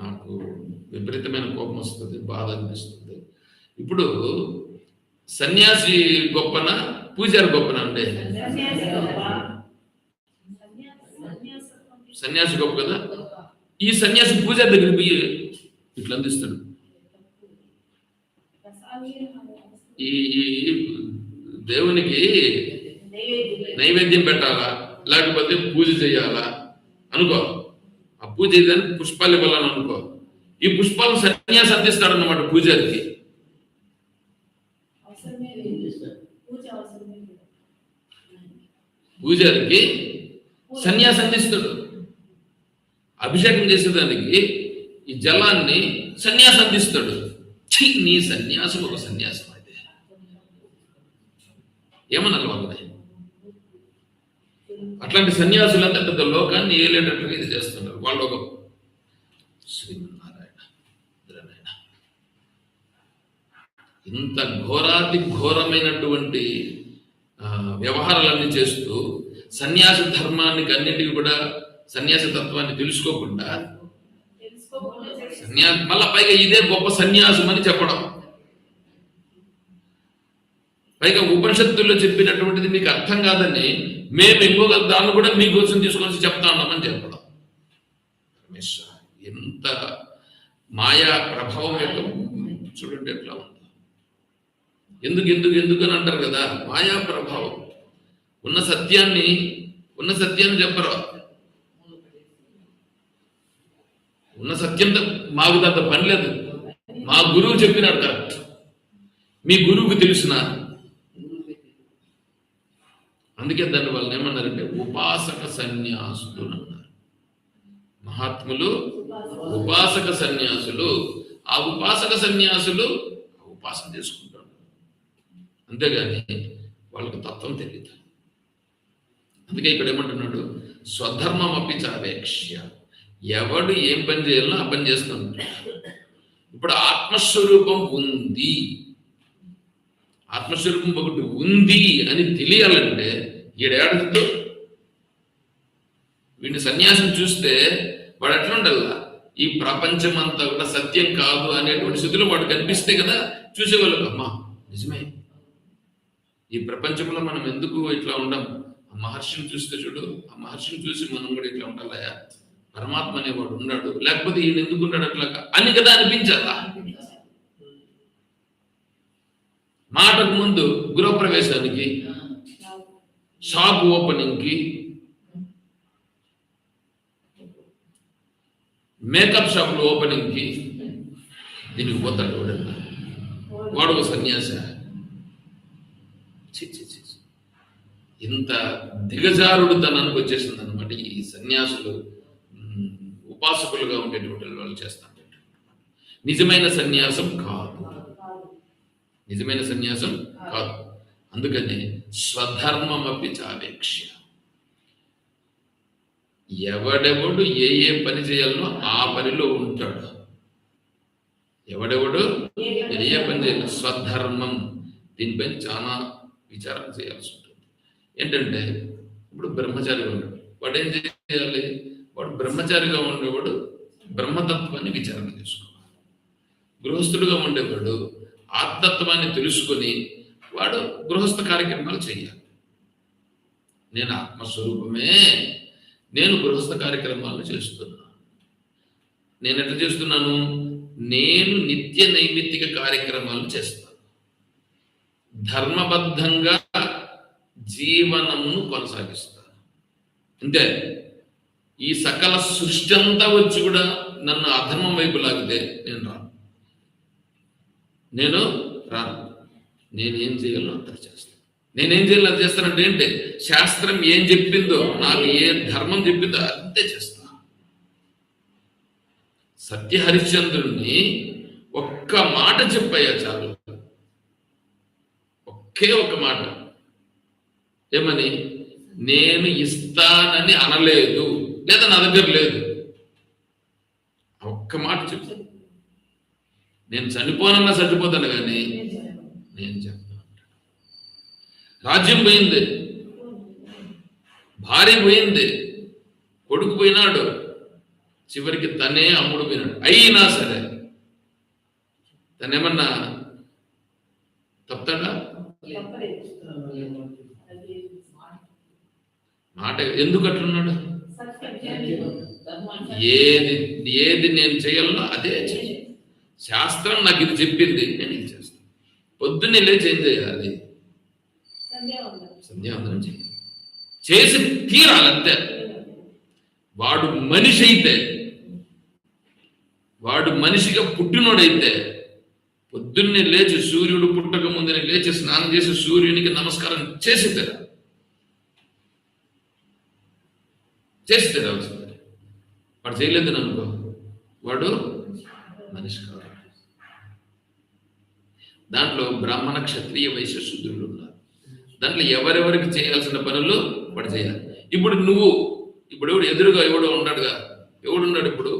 నాకు విపరీతమైన కోపం వస్తుంది, బాధ అనిపిస్తుంది. ఇప్పుడు సన్యాసి గొప్పన, పూజారి గొప్పన అంటే? సన్యాసి గొప్ప కదా. ఈ సన్యాసి పూజారి దగ్గర పోయి ఇట్లా అందిస్తాడు. ఈ దేవునికి నైవేద్యం పెట్టాలా, లేకపోతే పూజ చేయాలా అనుకో. ఆ పూజ చేయడానికి పుష్పాలు ఇవ్వాలని అనుకో. ఈ పుష్పాలను సన్యాసి అందిస్తాడు అన్నమాట పూజారికి. పూజారికి సన్యాసి అందిస్తాడు. అభిషేకం చేసేదానికి ఈ జలాన్ని సన్యాసి అందిస్తాడు. నీ సన్యాసం ఒక సన్యాసం అయితే ఏమన్నా వాళ్ళని. అట్లాంటి సన్యాసులంతా పెద్ద లోకాన్ని ఏలేటట్లుగా ఇది చేస్తున్నారు. వాళ్ళు ఒక శ్రీమన్నారాయణ ఇంత ఘోరాతి ఘోరమైనటువంటి వ్యవహారాలన్నీ చేస్తూ సన్యాస ధర్మానికి అన్నిటికీ కూడా సన్యాస తత్వాన్ని తెలుసుకోకుండా మళ్ళా పైగా ఇదే గొప్ప సన్యాసం అని చెప్పడం, పైగా ఉపనిషత్తుల్లో చెప్పినటువంటిది మీకు అర్థం కాదని మేము ఇంకొక దాన్ని కూడా మీకోసం తీసుకొని చెప్తా ఉన్నామని చెప్పడం. ఎంత మాయా ప్రభావం యొక్క చూడండి ఎట్లా ఉందో. ఎందుకు ఎందుకు ఎందుకు అని అంటారు కదా, మాయా ప్రభావం. ఉన్న సత్యాన్ని చెప్పరు. ఉన్న సత్యంతో మాకు అంత పని లేదు. మా గురువు చెప్పినాడు కరెక్ట్. మీ గురువుకు తెలిసిన అందుకే దాన్ని వాళ్ళని ఏమన్నారంటే ఉపాసక సన్యాసులు అన్నారు. మహాత్ములు ఉపాసక సన్యాసులు. ఆ ఉపాసక సన్యాసులు ఉపాసన చేసుకుంటారు, అంతేగాని వాళ్ళకు తత్వం తెలియదు. అందుకే ఇక్కడ ఏమంటున్నాడు, స్వధర్మం అపిచావేక్ష్య. ఎవడు ఏం పని చేయాలో ఆ పని చేస్తూ ఉంటాడు. ఇప్పుడు ఆత్మస్వరూపం ఉంది, ఆత్మస్వరూపం ఒకటి ఉంది అని తెలియాలంటే ఈడేడుతో వీడిని సన్యాసం చూస్తే వాడు ఎట్లా ఉండాల, ఈ ప్రపంచం అంతా కూడా సత్యం కాదు అనేటువంటి స్థితిలో వాడు కనిపిస్తే కదా చూసేవాళ్ళు, అమ్మా నిజమే ఈ ప్రపంచంలో మనం ఎందుకు ఇట్లా ఉండం, ఆ మహర్షిని చూస్తే చూడు, ఆ మహర్షిని చూసి మనం కూడా ఇట్లా ఉండాలయా, పరమాత్మ అనేవాడు ఉన్నాడు, లేకపోతే ఈయన ఎందుకు ఉన్నాడు అట్లా అని కదా అనిపించాలా. మాటకు ముందు గృహప్రవేశానికి, షాప్ ఓపెనింగ్కి, మేకప్ షాపులు ఓపెనింగ్కి దీనికి పోతాడు వాడు ఒక సన్యాస. ఇంత దిగజారుడు తనానికి వచ్చేసింది అనమాట ఈ సన్యాసులు. ఉపాసకులుగా ఉండేటువంటి వాళ్ళు చేస్తారు. నిజమైన సన్యాసం కాదు, నిజమైన సన్యాసం కాదు. అందుకని స్వధర్మం అపి చావేక్ష్య. ఎవడెవడు ఏ పని చేయాలనో ఆ పనిలో ఉంటాడు. ఎవడెవడు ఏ పని చేయాలి, స్వధర్మం. దీనిపైన చాలా విచారణ చేయాల్సి ఉంటుంది. ఏంటంటే ఇప్పుడు బ్రహ్మచారిగా ఉన్నాడు, వాడు ఏం చేయాలి, వాడు బ్రహ్మచారిగా ఉండేవాడు బ్రహ్మతత్వాన్ని విచారణ చేసుకోవాలి. గృహస్థుడుగా ఉండేవాడు ఆత్మతత్వాన్ని తెలుసుకొని వాడు గృహస్థ కార్యక్రమాలు చేయాలి. నేను ఆత్మస్వరూపమే, నేను గృహస్థ కార్యక్రమాలను చేస్తున్నాను. నేను ఎట్లా చేస్తున్నాను, నేను నిత్య నైమిత్తిక కార్యక్రమాలను చేస్తాను, ధర్మబద్ధంగా జీవనమును కొనసాగిస్తాను. అంతే. ఈ సకల సృష్టి అంతా వచ్చి కూడా నన్ను అధర్మం వైపు లాగితే నేను రాను. నేనేం చేయాలో అంత చేస్తాను. నేనేం చేయాలో అది చేస్తానంటే ఏంటి, శాస్త్రం ఏం చెప్పిందో, నాకు ఏ ధర్మం చెప్పిందో అంతే చేస్తాను. సత్యహరిశ్చంద్రుణ్ణి ఒక్క మాట చెప్పయ్యా చాలు, ఒకే ఒక్క మాట. ఏమని, నేను ఇస్తానని అనలేదు, లేదా నా దగ్గర లేదు. ఒక్క మాట చెప్పు. నేను చనిపోనన్నా చనిపోతాను కానీ నేను చెప్తాను. రాజ్యం పోయింది, భార్య పోయింది, కొడుకు పోయినాడు, చివరికి తనే అమ్ముడు పోయినాడు. అయినా సరే తనేమన్నా తప్పుతాడా? మాట ఎందుకు అట్లున్నాడు? ఏది నేను చేయాలనో అదే చేయాలి. శాస్త్రం నాకు ఇది చెప్పింది, నేను ఇది చేస్తాను. పొద్దున్నే లేచి ఏం చేయాలి? సంధ్యావందనం చేసి తీరాలంతే. వాడు మనిషి అయితే, వాడు మనిషిగా పుట్టినోడైతే పొద్దున్నే లేచి సూర్యుడు పుట్టక ముందునే లేచి స్నానం చేసి సూర్యునికి నమస్కారం చేసి తీరాల్సిందే. వాడు చేయలేదు అనుకో, వాడు మనిషి కాదు. దాంట్లో బ్రాహ్మణ, క్షత్రియ, వైశ్య, శూద్రులు ఉన్నారు. దాంట్లో ఎవరెవరికి చేయాల్సిన పనులు వాడు చేయాలి. ఇప్పుడు ఎదురుగా ఎవడో ఉన్నాడుగా, ఎవడున్నాడు ఇప్పుడు?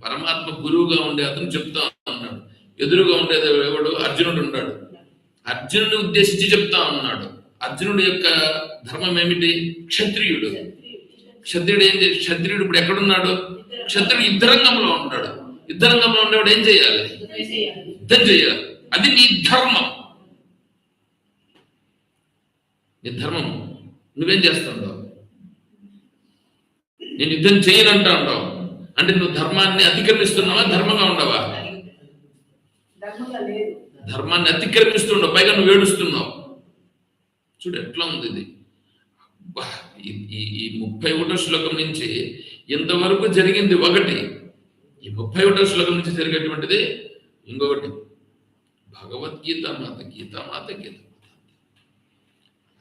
పరమాత్మ గురువుగా ఉండే అతను చెప్తా ఉన్నాడు. ఎదురుగా ఉండేది ఎవడు? అర్జునుడు ఉన్నాడు. అర్జునుడిని ఉద్దేశించి చెప్తా ఉన్నాడు. అర్జునుడి యొక్క ధర్మం ఏమిటి? క్షత్రియుడు. క్షత్రియుడు ఇప్పుడు ఎక్కడున్నాడు? క్షత్రియుడు యుద్ధరంగంలో ఉంటాడు. యుద్ధరంగంలో ఉండేవాడు ఏం చేయాలి? యుద్ధం చేయాలి. అది నీ ధర్మం. నీ ధర్మం. నువ్వేం చేస్తుంటావు? నేను యుద్ధం చేయనంటా ఉంటావు. అంటే నువ్వు ధర్మాన్ని అతిక్రమిస్తున్నావా? ధర్మంగా ఉండవా? ధర్మాన్ని అతిక్రమిస్తుండవు. పైగా నువ్వు ఏడుస్తున్నావు. చూడు ఎట్లా ఉంది ఇది. ఈ 31వ శ్లోకం నుంచి ఇంతవరకు జరిగింది ఒకటి. ఈ 31వ శ్లోకం నుంచి జరిగేటువంటిది ఇంకొకటి. భగవద్గీత మాత, గీతామాత, గీత.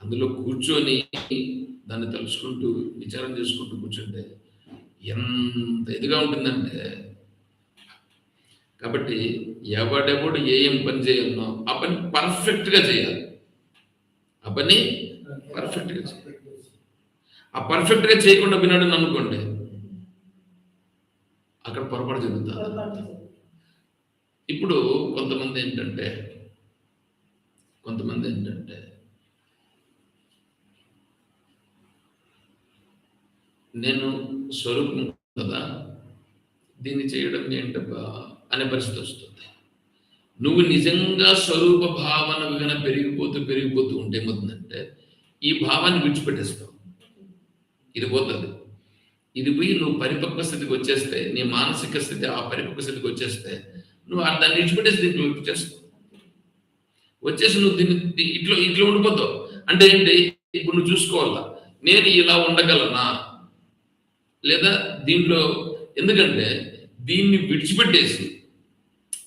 అందులో కూర్చొని దాన్ని తలుచుకుంటూ విచారం చేసుకుంటూ కూర్చుంటే ఎంత ఇదిగా ఉంటుందంటే, కాబట్టి ఎవడెవడు ఏం పని చేయాలనో ఆ పని పర్ఫెక్ట్గా చేయాలి. ఆ పని పర్ఫెక్ట్గా చేయాలి. ఆ పర్ఫెక్ట్గా చేయకుండా విన్నాడు అనుకోండి, అక్కడ పొరపాటు జరుగుతుంది. ఇప్పుడు కొంతమంది ఏంటంటే నేను స్వరూపం కదా, దీన్ని చేయడం ఏంటబ్బా అనే పరిస్థితి వస్తుంది. నువ్వు నిజంగా స్వరూప భావన విగన పెరిగిపోతూ ఉంటే ఏమవుతుందంటే ఈ భావాన్ని విడిచిపెట్టేస్తావు. ఇది పోతుంది. ఇది పోయి నువ్వు పరిపక్వ స్థితికి వచ్చేస్తే, నీ మానసిక స్థితి ఆ పరిపక్వ స్థితికి వచ్చేస్తే నువ్వు దాన్ని విడిచిపెట్టేసి దీంట్లో వచ్చేస్తావు. వచ్చేసి నువ్వు దీన్ని ఇట్లా ఉండిపోతావు. అంటే ఏంటి? ఇప్పుడు నువ్వు చూసుకోవాలా, నేను ఇలా ఉండగలనా లేదా దీంట్లో. ఎందుకంటే దీన్ని విడిచిపెట్టేసి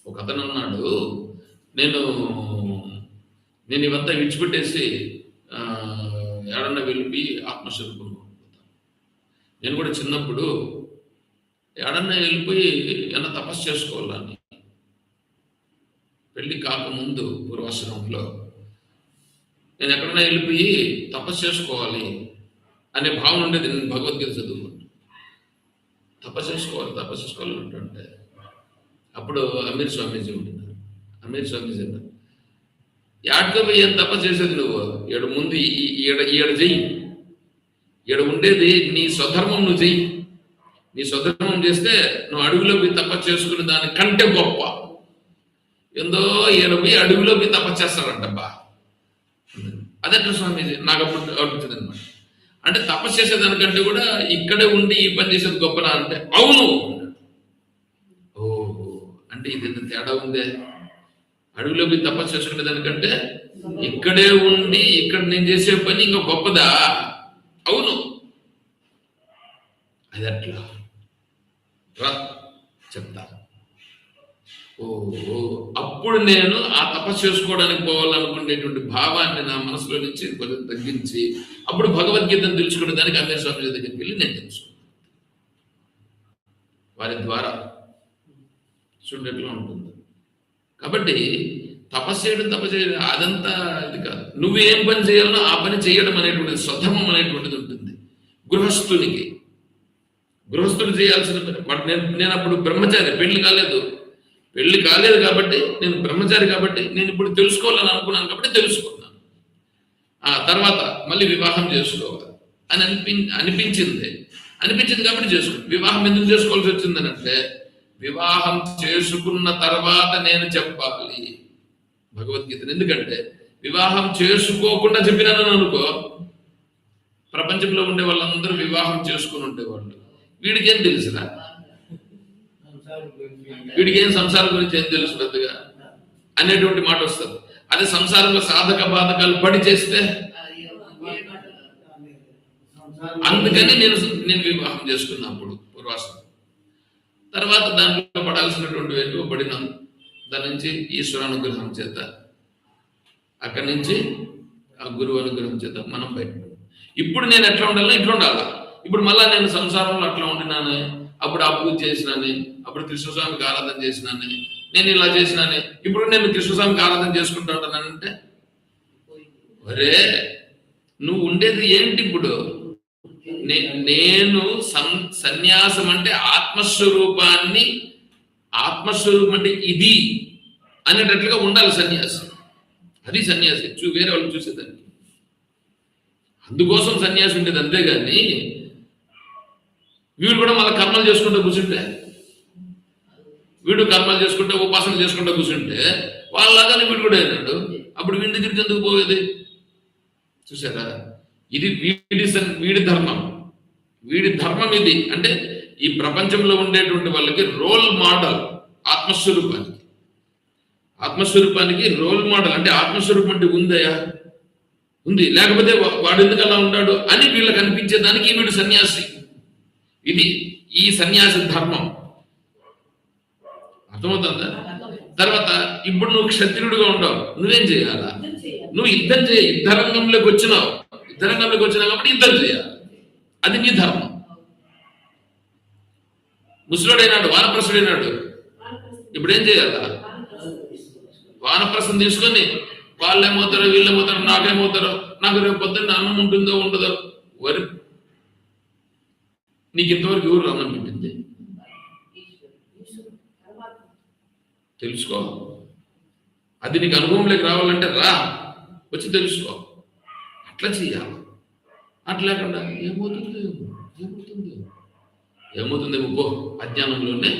ఒక అతను అన్నాడు, నేను ఇవంతా విడిచిపెట్టేసి ఏడన్నా వెళ్ళి ఆత్మస్వరూపం. నేను కూడా చిన్నప్పుడు ఏడన్నా వెళ్ళిపోయి ఏమన్నా తపస్సు చేసుకోవాలని, పెళ్లి కాకముందు పూర్వాశ్రమంలో నేను ఎక్కడన్నా వెళ్ళిపోయి తపస్సు చేసుకోవాలి అనే భావన ఉండేది. నేను భగవద్గీత చదువుకుంటూ తపస్సు చేసుకోవాలి ఉంటుంటే అప్పుడు అమీర్ స్వామీజీ ఉంటున్నారు. అమీర్ స్వామీజీ అన్నారు, యాడ్గా పోయి ఏం తపస్సు చేసేది నువ్వు? ఏడు ముందు ఈడ చెయ్యి. ఈడ ఉండేది నీ స్వధర్మం, నువ్వు చెయ్యి. నీ స్వధర్మం చేస్తే నువ్వు అడవిలో పోయి తపస్సు చేసుకునే దానికంటే గొప్ప. ఏందో ఈయన పోయి అడవిలో పోయి తపస్సు చేస్తాడంటబ్బా. అదట్లా స్వామీజీ నాకు అప్పుడు అడుగుతుంది అనమాట. అంటే తపస్సు చేసేదానికంటే కూడా ఇక్కడే ఉండి ఈ పని చేసేది గొప్పనా అంటే అవును. ఓహో, అంటే ఇది తేడా ఉందే. అడవిలో పోయి తపస్సు చేసుకునే దానికంటే ఇక్కడే ఉండి ఇక్కడ నేను చేసే పని ఇంకా గొప్పదా? అవును. అది అట్లా రా చెప్తా. ఓహో, అప్పుడు నేను ఆ తపస్సు చేసుకోవడానికి పోవాలనుకునేటువంటి భావాన్ని నా మనసులో నుంచి కొంచెం తగ్గించి అప్పుడు భగవద్గీతను తెలుసుకునే దానికి అమీర్ స్వామి దగ్గరికి వెళ్ళి నేను తెలుసుకున్నాను. వారి ద్వారా చూడేట్లా ఉంటుంది. కాబట్టి తపస్సు చేయడం అదంతా ఇది కాదు. నువ్వేం పని చేయాలనో ఆ పని చేయడం అనేటువంటిది స్వధర్మం అనేటువంటిది ఉంటుంది. గృహస్థుడు చేయాల్సిన పని. నేను అప్పుడు బ్రహ్మచారి, పెళ్లి కాలేదు కాబట్టి నేను బ్రహ్మచారి, కాబట్టి నేను ఇప్పుడు తెలుసుకోవాలని అనుకున్నాను కాబట్టి తెలుసుకున్నాను. ఆ తర్వాత మళ్ళీ వివాహం చేసుకోవాలి అని అనిపించింది కాబట్టి చేసుకున్నాను. వివాహం ఎందుకు చేసుకోవాల్సి వచ్చిందని అంటే, వివాహం చేసుకున్న తర్వాత నేను చెప్పాలి భగవద్గీతను. ఎందుకంటే వివాహం చేసుకోకుండా చెప్పినాను అనుకో, ప్రపంచంలో ఉండే వాళ్ళందరూ వివాహం చేసుకుని ఉండేవాళ్ళు. వీడికేం తెలుసురా? వీడికి ఏం సంసారం గురించి ఏం తెలుసు పెద్దగా అనేటువంటి మాట వస్తుంది. అదే సంసారంలో సాధక బాధకాలు పడి చేస్తే అందుకని నేను వివాహం చేసుకున్నప్పుడు పూర్వాసం. తర్వాత దాంట్లో పడాల్సినటువంటి వెలువ పడినాం. దాని నుంచి ఈశ్వరానుగ్రహం చేత, అక్కడి నుంచి ఆ గురువు అనుగ్రహం చేత మనం బయటపడి ఇప్పుడు నేను ఎట్లా ఉండాలో ఇట్లా ఉండాలా. ఇప్పుడు మళ్ళా నేను సంసారంలో అట్లా ఉండినానే, అప్పుడు ఆ పూజ చేసినానే, అప్పుడు కృష్ణస్వామికి ఆరాధన చేసినానే, నేను ఇలా చేసినానే, ఇప్పుడు నేను కృష్ణస్వామికి ఆరాధన చేసుకుంటా ఉంటానంటే ఒరే నువ్వు ఉండేది ఏంటి ఇప్పుడు? నేను సన్యాసం అంటే ఆత్మస్వరూపం అంటే ఇది అనేటట్లుగా ఉండాలి సన్యాసి. అది సన్యాసి. వేరే వాళ్ళు చూసేదానికి అందుకోసం సన్యాసి ఉండేది. అంతేగాని వీడు కూడా మళ్ళీ కర్మలు చేసుకుంటూ కూర్చుంటే, వీడు కర్మలు చేసుకుంటే ఉపాసన చేసుకుంటూ కూర్చుంటే వాళ్ళలాగానే వీడు కూడా అయినాడు. అప్పుడు వీడి దగ్గరికి ఎందుకు పోయేది? చూసారా, ఇది వీడి ధర్మం. వీడి ధర్మం ఇది. అంటే ఈ ప్రపంచంలో ఉండేటువంటి వాళ్ళకి రోల్ మోడల్ ఆత్మస్వరూపానికి రోల్ మోడల్. అంటే ఆత్మస్వరూపం అంటే ఉందయా, ఉంది, లేకపోతే వాడు ఎందుకు అలా ఉంటాడు అని వీళ్ళకి అనిపించేదానికి వీడు సన్యాసి. ఇది ఈ సన్యాసి ధర్మం. అర్థమవుతుందా? తర్వాత ఇప్పుడు నువ్వు క్షత్రియుడిగా ఉండవు, నువ్వేం చేయాలా? నువ్వు యుద్ధం చేయి. యుద్ధరంగంలోకి వచ్చినావు కాబట్టి యుద్ధం చేయాలి. అది నీ ధర్మం. ముసలుడైనాడు, వానప్రసుడైనాడు, ఇప్పుడు ఏం చేయాలా? వానప్రసం తీసుకొని వాళ్ళేమవుతారో వీళ్ళేమవుతారో నాకేమవుతారో, నాకు రేపు పొద్దున్న అన్నం ఉంటుందో ఉండదో, వరి నీకు ఇంతవరకు ఎవరు అన్నం పెట్టింది తెలుసుకో. అది నీకు అనుభవంలోకి రావాలంటే వచ్చి తెలుసుకో. అట్లా చేయాలి. అట్లా లేకుండా ఏమవుతుందేమో పో, అజ్ఞానంలోనే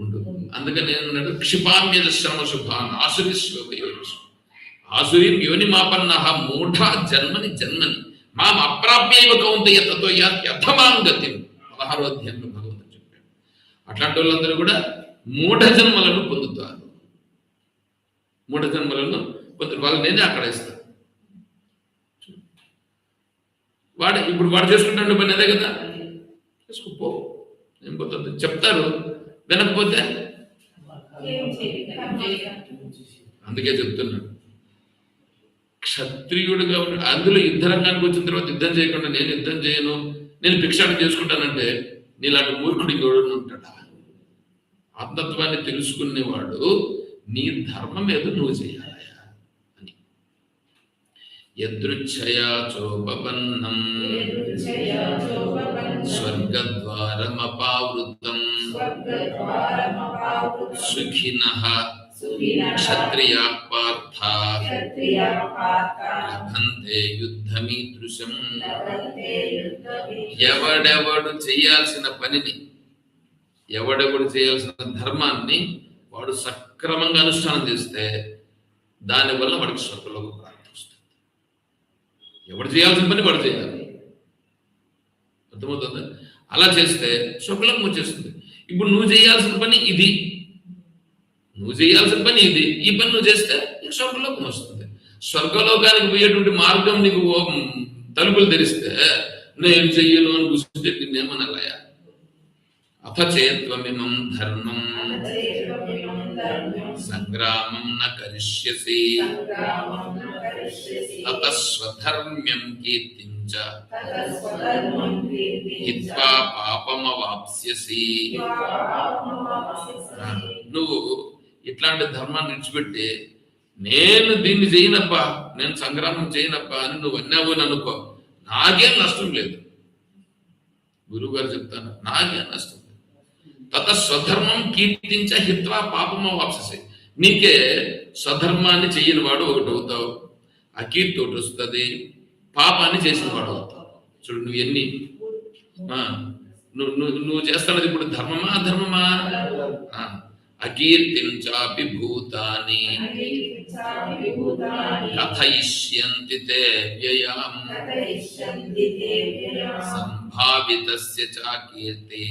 ఉంటుంది. అందుకని నేను క్షిపామ్యజ శ్రమ శుభాన్ ఆసురీం యోని మాపన్న మూఢ జన్మని మాం అప్రాప్యైవ కౌంతేయ తతో యథమాం గతిం 16వ అధ్యాయంలో భగవంతుడు చెప్పాడు. అట్లాంటి వాళ్ళందరూ కూడా మూఢ జన్మలను పొందుతారు. వాళ్ళు నేనే అక్కడ ఇస్తాను. ఇప్పుడు వాడు చేసుకుంటాడు పని అదే కదా, చేసుకోపో, ఏం పోతుంది చెప్తారు. వినకపోతే అందుకే చెప్తున్నాడు క్షత్రియుడిగా అందులో యుద్ధ రంగానికి వచ్చిన తర్వాత యుద్ధం చేయకుండా నేను యుద్ధం చేయను, నేను భిక్షాటన చేసుకుంటానంటే నీలాంటి మూర్ఖుడికి ఎవడు ఉంటాడా? ఆత్మత్వాన్ని తెలుసుకునేవాడు నీ ధర్మం ఏదో నువ్వు చేయాలి అని. యదృచ్ఛయా చోపపన్నం స్వర్గద్వారమపావృతం సుఖినః క్షత్రియా పార్థ లభంతే యుద్ధమీదృశం. ఎవడెవడు చేయాల్సిన పనిని, ఎవడెవడు చేయాల్సిన ధర్మాన్ని వాడు సక్రమంగా అనుష్ఠానం చేస్తే దానివల్ల వాడికి స్వర్గంలోకి ప్రాప్తి వస్తుంది. ఎవడు చేయాల్సిన పని వాడు చేయాలి. అర్థమవుతుందా? అలా చేస్తే స్వర్గంలోకి వచ్చేస్తుంది. ఇప్పుడు నువ్వు చేయాల్సిన పని ఇది, ఈ పని నువ్వు చేస్తే నీకు స్వర్గలోకం వస్తుంది. స్వర్గలోకానికి పోయేటువంటి మార్గం నీకు తలుపులు తెరిస్తే నేను చెయ్యను అని కూర్చుంటే నిన్నేమనలయా? అపచేత్వమిమం ధర్మం సంగ్రామం న కరిష్యసి తతస్వధర్మ్యం కీర్తిం చ హిత్వా పాపమవాప్స్యసి. నువ్వు ఇట్లాంటి ధర్మాన్ని విడిచిపెట్టి నేను దీన్ని చేయనప్పా, నేను సంగ్రామం చేయనప్పా అని నువ్వు అన్నావు అని అనుకో, నాకేం నష్టం లేదు. గురువు గారు చెప్తాను, నాకేం నష్టం లేదు. తత స్వధర్మం కీర్తించ హిత్వా పాపమ వాప్ససి. నీకే స్వధర్మాన్ని చెయ్యని వాడు ఒకటి అవుతావు, అకీర్తి ఒకటి వస్తుంది, పాపాన్ని చేసిన వాడు అవుతావు. చూడు నువ్వు ఎన్ని నువ్వు చేస్తున్నది ఇప్పుడు ధర్మమా అధర్మమా? అకీర్తించాపి భూతాని కథయిష్యంతి తే వ్యయాం సంభావితస్య చ కీర్తి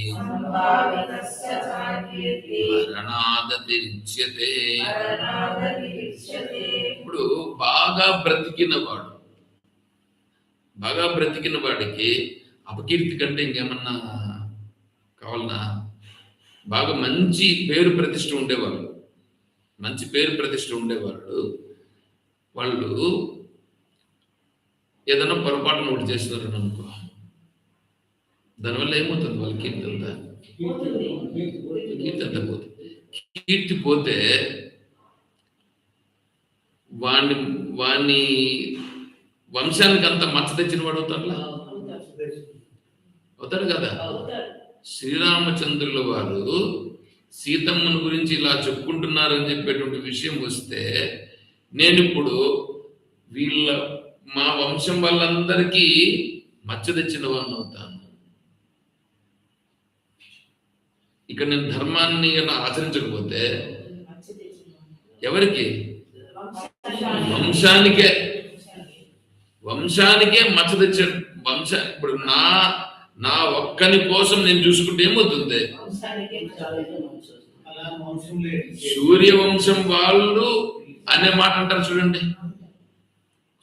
మరణాదతిరిచ్యతే. ఇప్పుడు బాగా బ్రతికిన వాడికి అపకీర్తి కంటే ఇంకేమన్నా కావాలన్నా? బాగా మంచి పేరు ప్రతిష్ట ఉండేవాళ్ళు, మంచి పేరు ప్రతిష్ట ఉండేవాళ్ళు, వాళ్ళు ఏదైనా పొరపాటున ఒకటి చేస్తున్నారని అనుకో, దానివల్ల ఏమవుతుంది? వాళ్ళ కీర్తి అంతా పోతుంది. కీర్తి పోతే వాణ్ణి వంశానికి అంత మచ్చ తెచ్చిన వాడు అవుతాడు కదా. శ్రీరామచంద్రుల వారు సీతమ్మను గురించి ఇలా చెప్పుకుంటున్నారని చెప్పేటువంటి విషయం వస్తే, నేను ఇప్పుడు మా వంశం వాళ్ళందరికీ మచ్చ తెచ్చిన వాడిని అవుతాను. ఇక్కడ నేను ధర్మాన్ని ఆచరించకపోతే ఎవరికి? వంశానికే మచ్చ తెచ్చే ఇప్పుడు నా ఒక్కని కోసం నేను చూసుకుంటే ఏమవుతుంది? సూర్యవంశం వాళ్ళు అనే మాట అంటారు చూడండి,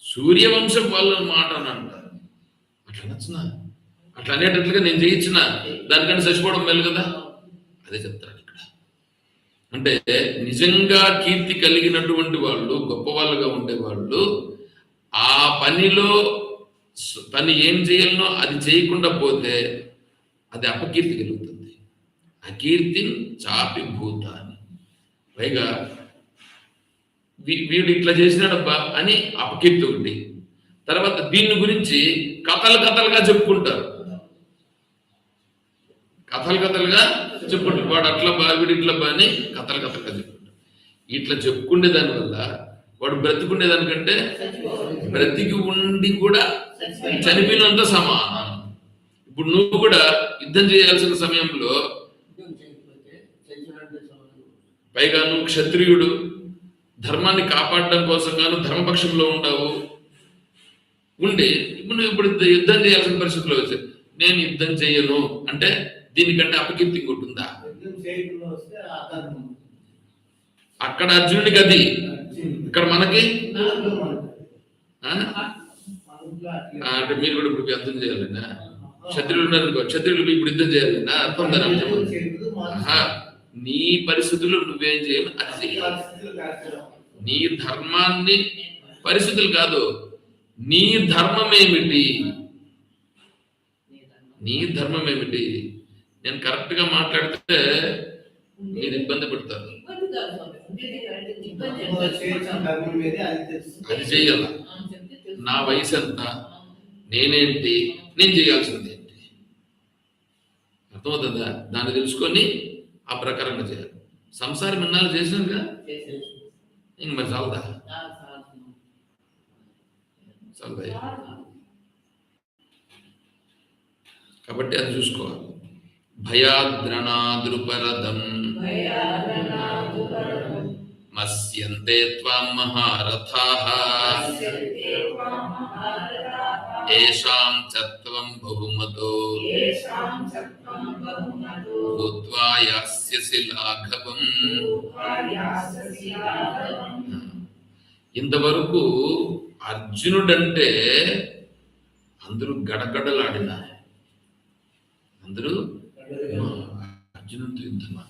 సూర్యవంశం వాళ్ళు మాట అని అంటారు. అట్లా నచ్చిన అట్లా అనేటట్లుగా నేను చేయించిన దానికంటే చచ్చిపోవడం మేలు కదా. అదే చెప్తాడు ఇక్కడ. అంటే నిజంగా కీర్తి కలిగినటువంటి వాళ్ళు, గొప్ప వాళ్ళుగా ఉండేవాళ్ళు ఆ పని ఏం చేయాలనో అది చేయకుండా పోతే అది అపకీర్తి కలుగుతుంది. అకీర్తి చాపి భూతాన్ని, పైగా వీడు ఇట్లా చేసినాడబ్బా అని అపకీర్తి ఒకటి. తర్వాత దీని గురించి కథలుగా చెప్పుకుంటారు, కథలుగా చెప్పుకుంటారు. వాడు అట్లా బా, వీడు ఇట్లా బా అని కథలుగా చెప్పుకుంటారు. ఇట్లా చెప్పుకునే దానివల్ల వాడు బ్రతికుండే దానికంటే బ్రతికి ఉండి కూడా చనిపోయినంత సమానం. ఇప్పుడు నువ్వు కూడా యుద్ధం చేయాల్సిన సమయంలో, పైగా నువ్వు క్షత్రియుడు, ధర్మాన్ని కాపాడడం కోసం గాను ధర్మపక్షంలో ఉండవు ఉండి, ఇప్పుడు యుద్ధం చేయాల్సిన పరిస్థితిలో వచ్చి నేను యుద్ధం చేయను అంటే దీనికంటే అపకీర్తి ఉంటుందా? అక్కడ అర్జునుడికి అది, ఇక్కడ మనకి అంటే మీరు కూడా ఇప్పుడు యుద్ధం చేయాలన్నా, క్షత్రియులు ఉన్నారనుకో, క్షత్రియులు ఇప్పుడు యుద్ధం చేయాలన్నా అర్థం దాని నీ పరిస్థితుల్లో నువ్వేం చేయాలి అది చేయాలి. నీ ధర్మాన్ని, పరిస్థితులు కాదు, నీ ధర్మం ఏమిటి, నీ ధర్మం ఏమిటి? నేను కరెక్ట్ గా మాట్లాడితే మీరు ఇబ్బంది పడతారు. అది చెయ్యాల. నా వయసు ఎంత, నేనేంటి, నేను చేయాల్సింది ఏంటి, అర్థమవుతుందా? దాన్ని తెలుసుకొని ఆ ప్రకారంగా చేయాలి. సంసారం ఇన్నాళ్ళు చేసినాక ఇంక మరి చాలదా? కాబట్టి అది చూసుకోవాలి. భయాద్రణాదృపరదం మస్యంతే త్వాం మహారథాః ఏషాం చత్వం బహుమతో భూత్వా యాస్యసి లాఘవం. ఇంతవరకు అర్జునుడంటే అందరూ గడగడలాడినారు, అందరూ అర్జునుడితో యుద్ధమా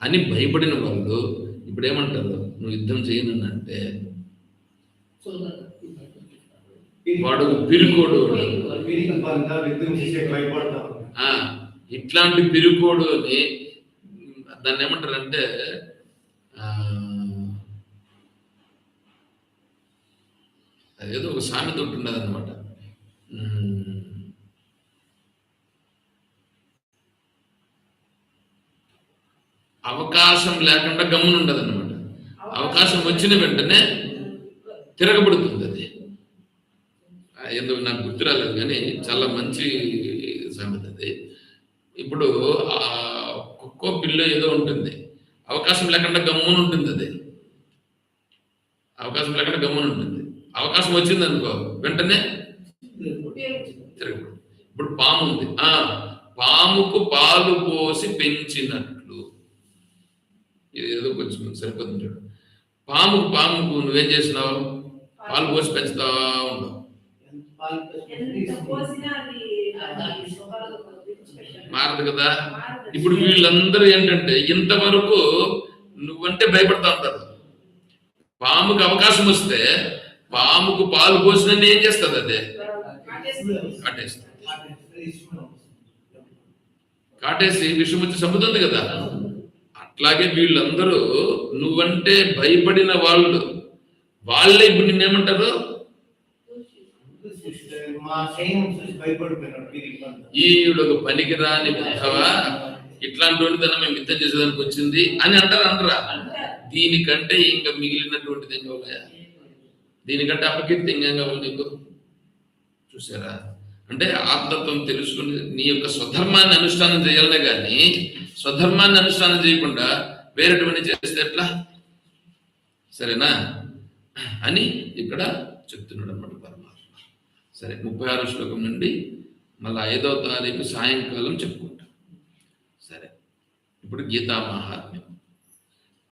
అని భయపడిన వాళ్ళు ఇప్పుడు ఏమంటారు? నువ్వు యుద్ధం చేయనంటే వాడు పిరుకోడు, ఇట్లాంటి పిరుకోడు అని దాన్ని ఏమంటారంటే అదేదో ఒక సామెత ఉంటున్నది అనమాట. అవకాశం లేకుండా గమ్మున ఉండదు అనమాట. అవకాశం వచ్చిన వెంటనే తిరగబడుతుంది. అది ఎందుకు నాకు గుర్తు రాలేదు కానీ చాలా మంచి సామెత అది. ఇప్పుడు ఆ కుక్కో పిల్లో ఏదో ఉంటుంది, అవకాశం లేకుండా గమ్మున ఉంటుంది. అది అవకాశం లేకుండా గమ్మున ఉంటుంది. అవకాశం వచ్చింది అనుకో వెంటనే తిరగబడు. ఇప్పుడు పాము ఉంది, పాముకు పాలు పోసి పెంచినట్లు, ఇది ఏదో కొంచెం సరిపోతుంది. పాముకు నువ్వేం చేసినావు? పాలు పోసి పెంచుతా ఉండవు. మారదు కదా. ఇప్పుడు వీళ్ళందరూ ఏంటంటే ఇంతవరకు నువ్వంటే భయపడతా ఉంటారు. పాముకు అవకాశం వస్తే పాముకు పాలు పోసినని ఏం చేస్తుంది? అదే కాటేస్తుంది. కాటేసి విషం వచ్చి చంపుతుంది కదా. అట్లాగే వీళ్ళందరూ నువ్వంటే భయపడిన వాళ్ళే ఇప్పుడు నిన్నేమంటారు? ఈవిడ పనికిరాని విధవా, ఇట్లాంటి వాడితనం మేము యుద్ధం చేసేదానికి వచ్చింది అని అంటారా? దీనికంటే ఇంకా మిగిలినటువంటిది ఏం కావాలి? దీనికంటే అపకీర్తి ఇంకేం కావాలి నీకు? చూసారా? అంటే ఆత్మత్వం తెలుసుకుని నీ యొక్క స్వధర్మాన్ని అనుష్ఠానం చేయాలనే కానీ స్వధర్మాన్ని అనుష్ఠానం చేయకుండా వేరేటువంటి చేస్తే ఎట్లా? సరేనా అని ఇక్కడ చెప్తున్నాడు అన్నమాట పరమాత్మ. సరే, 36వ శ్లోకం నుండి మళ్ళీ 5వ తారీఖు సాయంకాలం చెప్పుకుంటాం. సరే, ఇప్పుడు గీతా మహాత్మ్యం.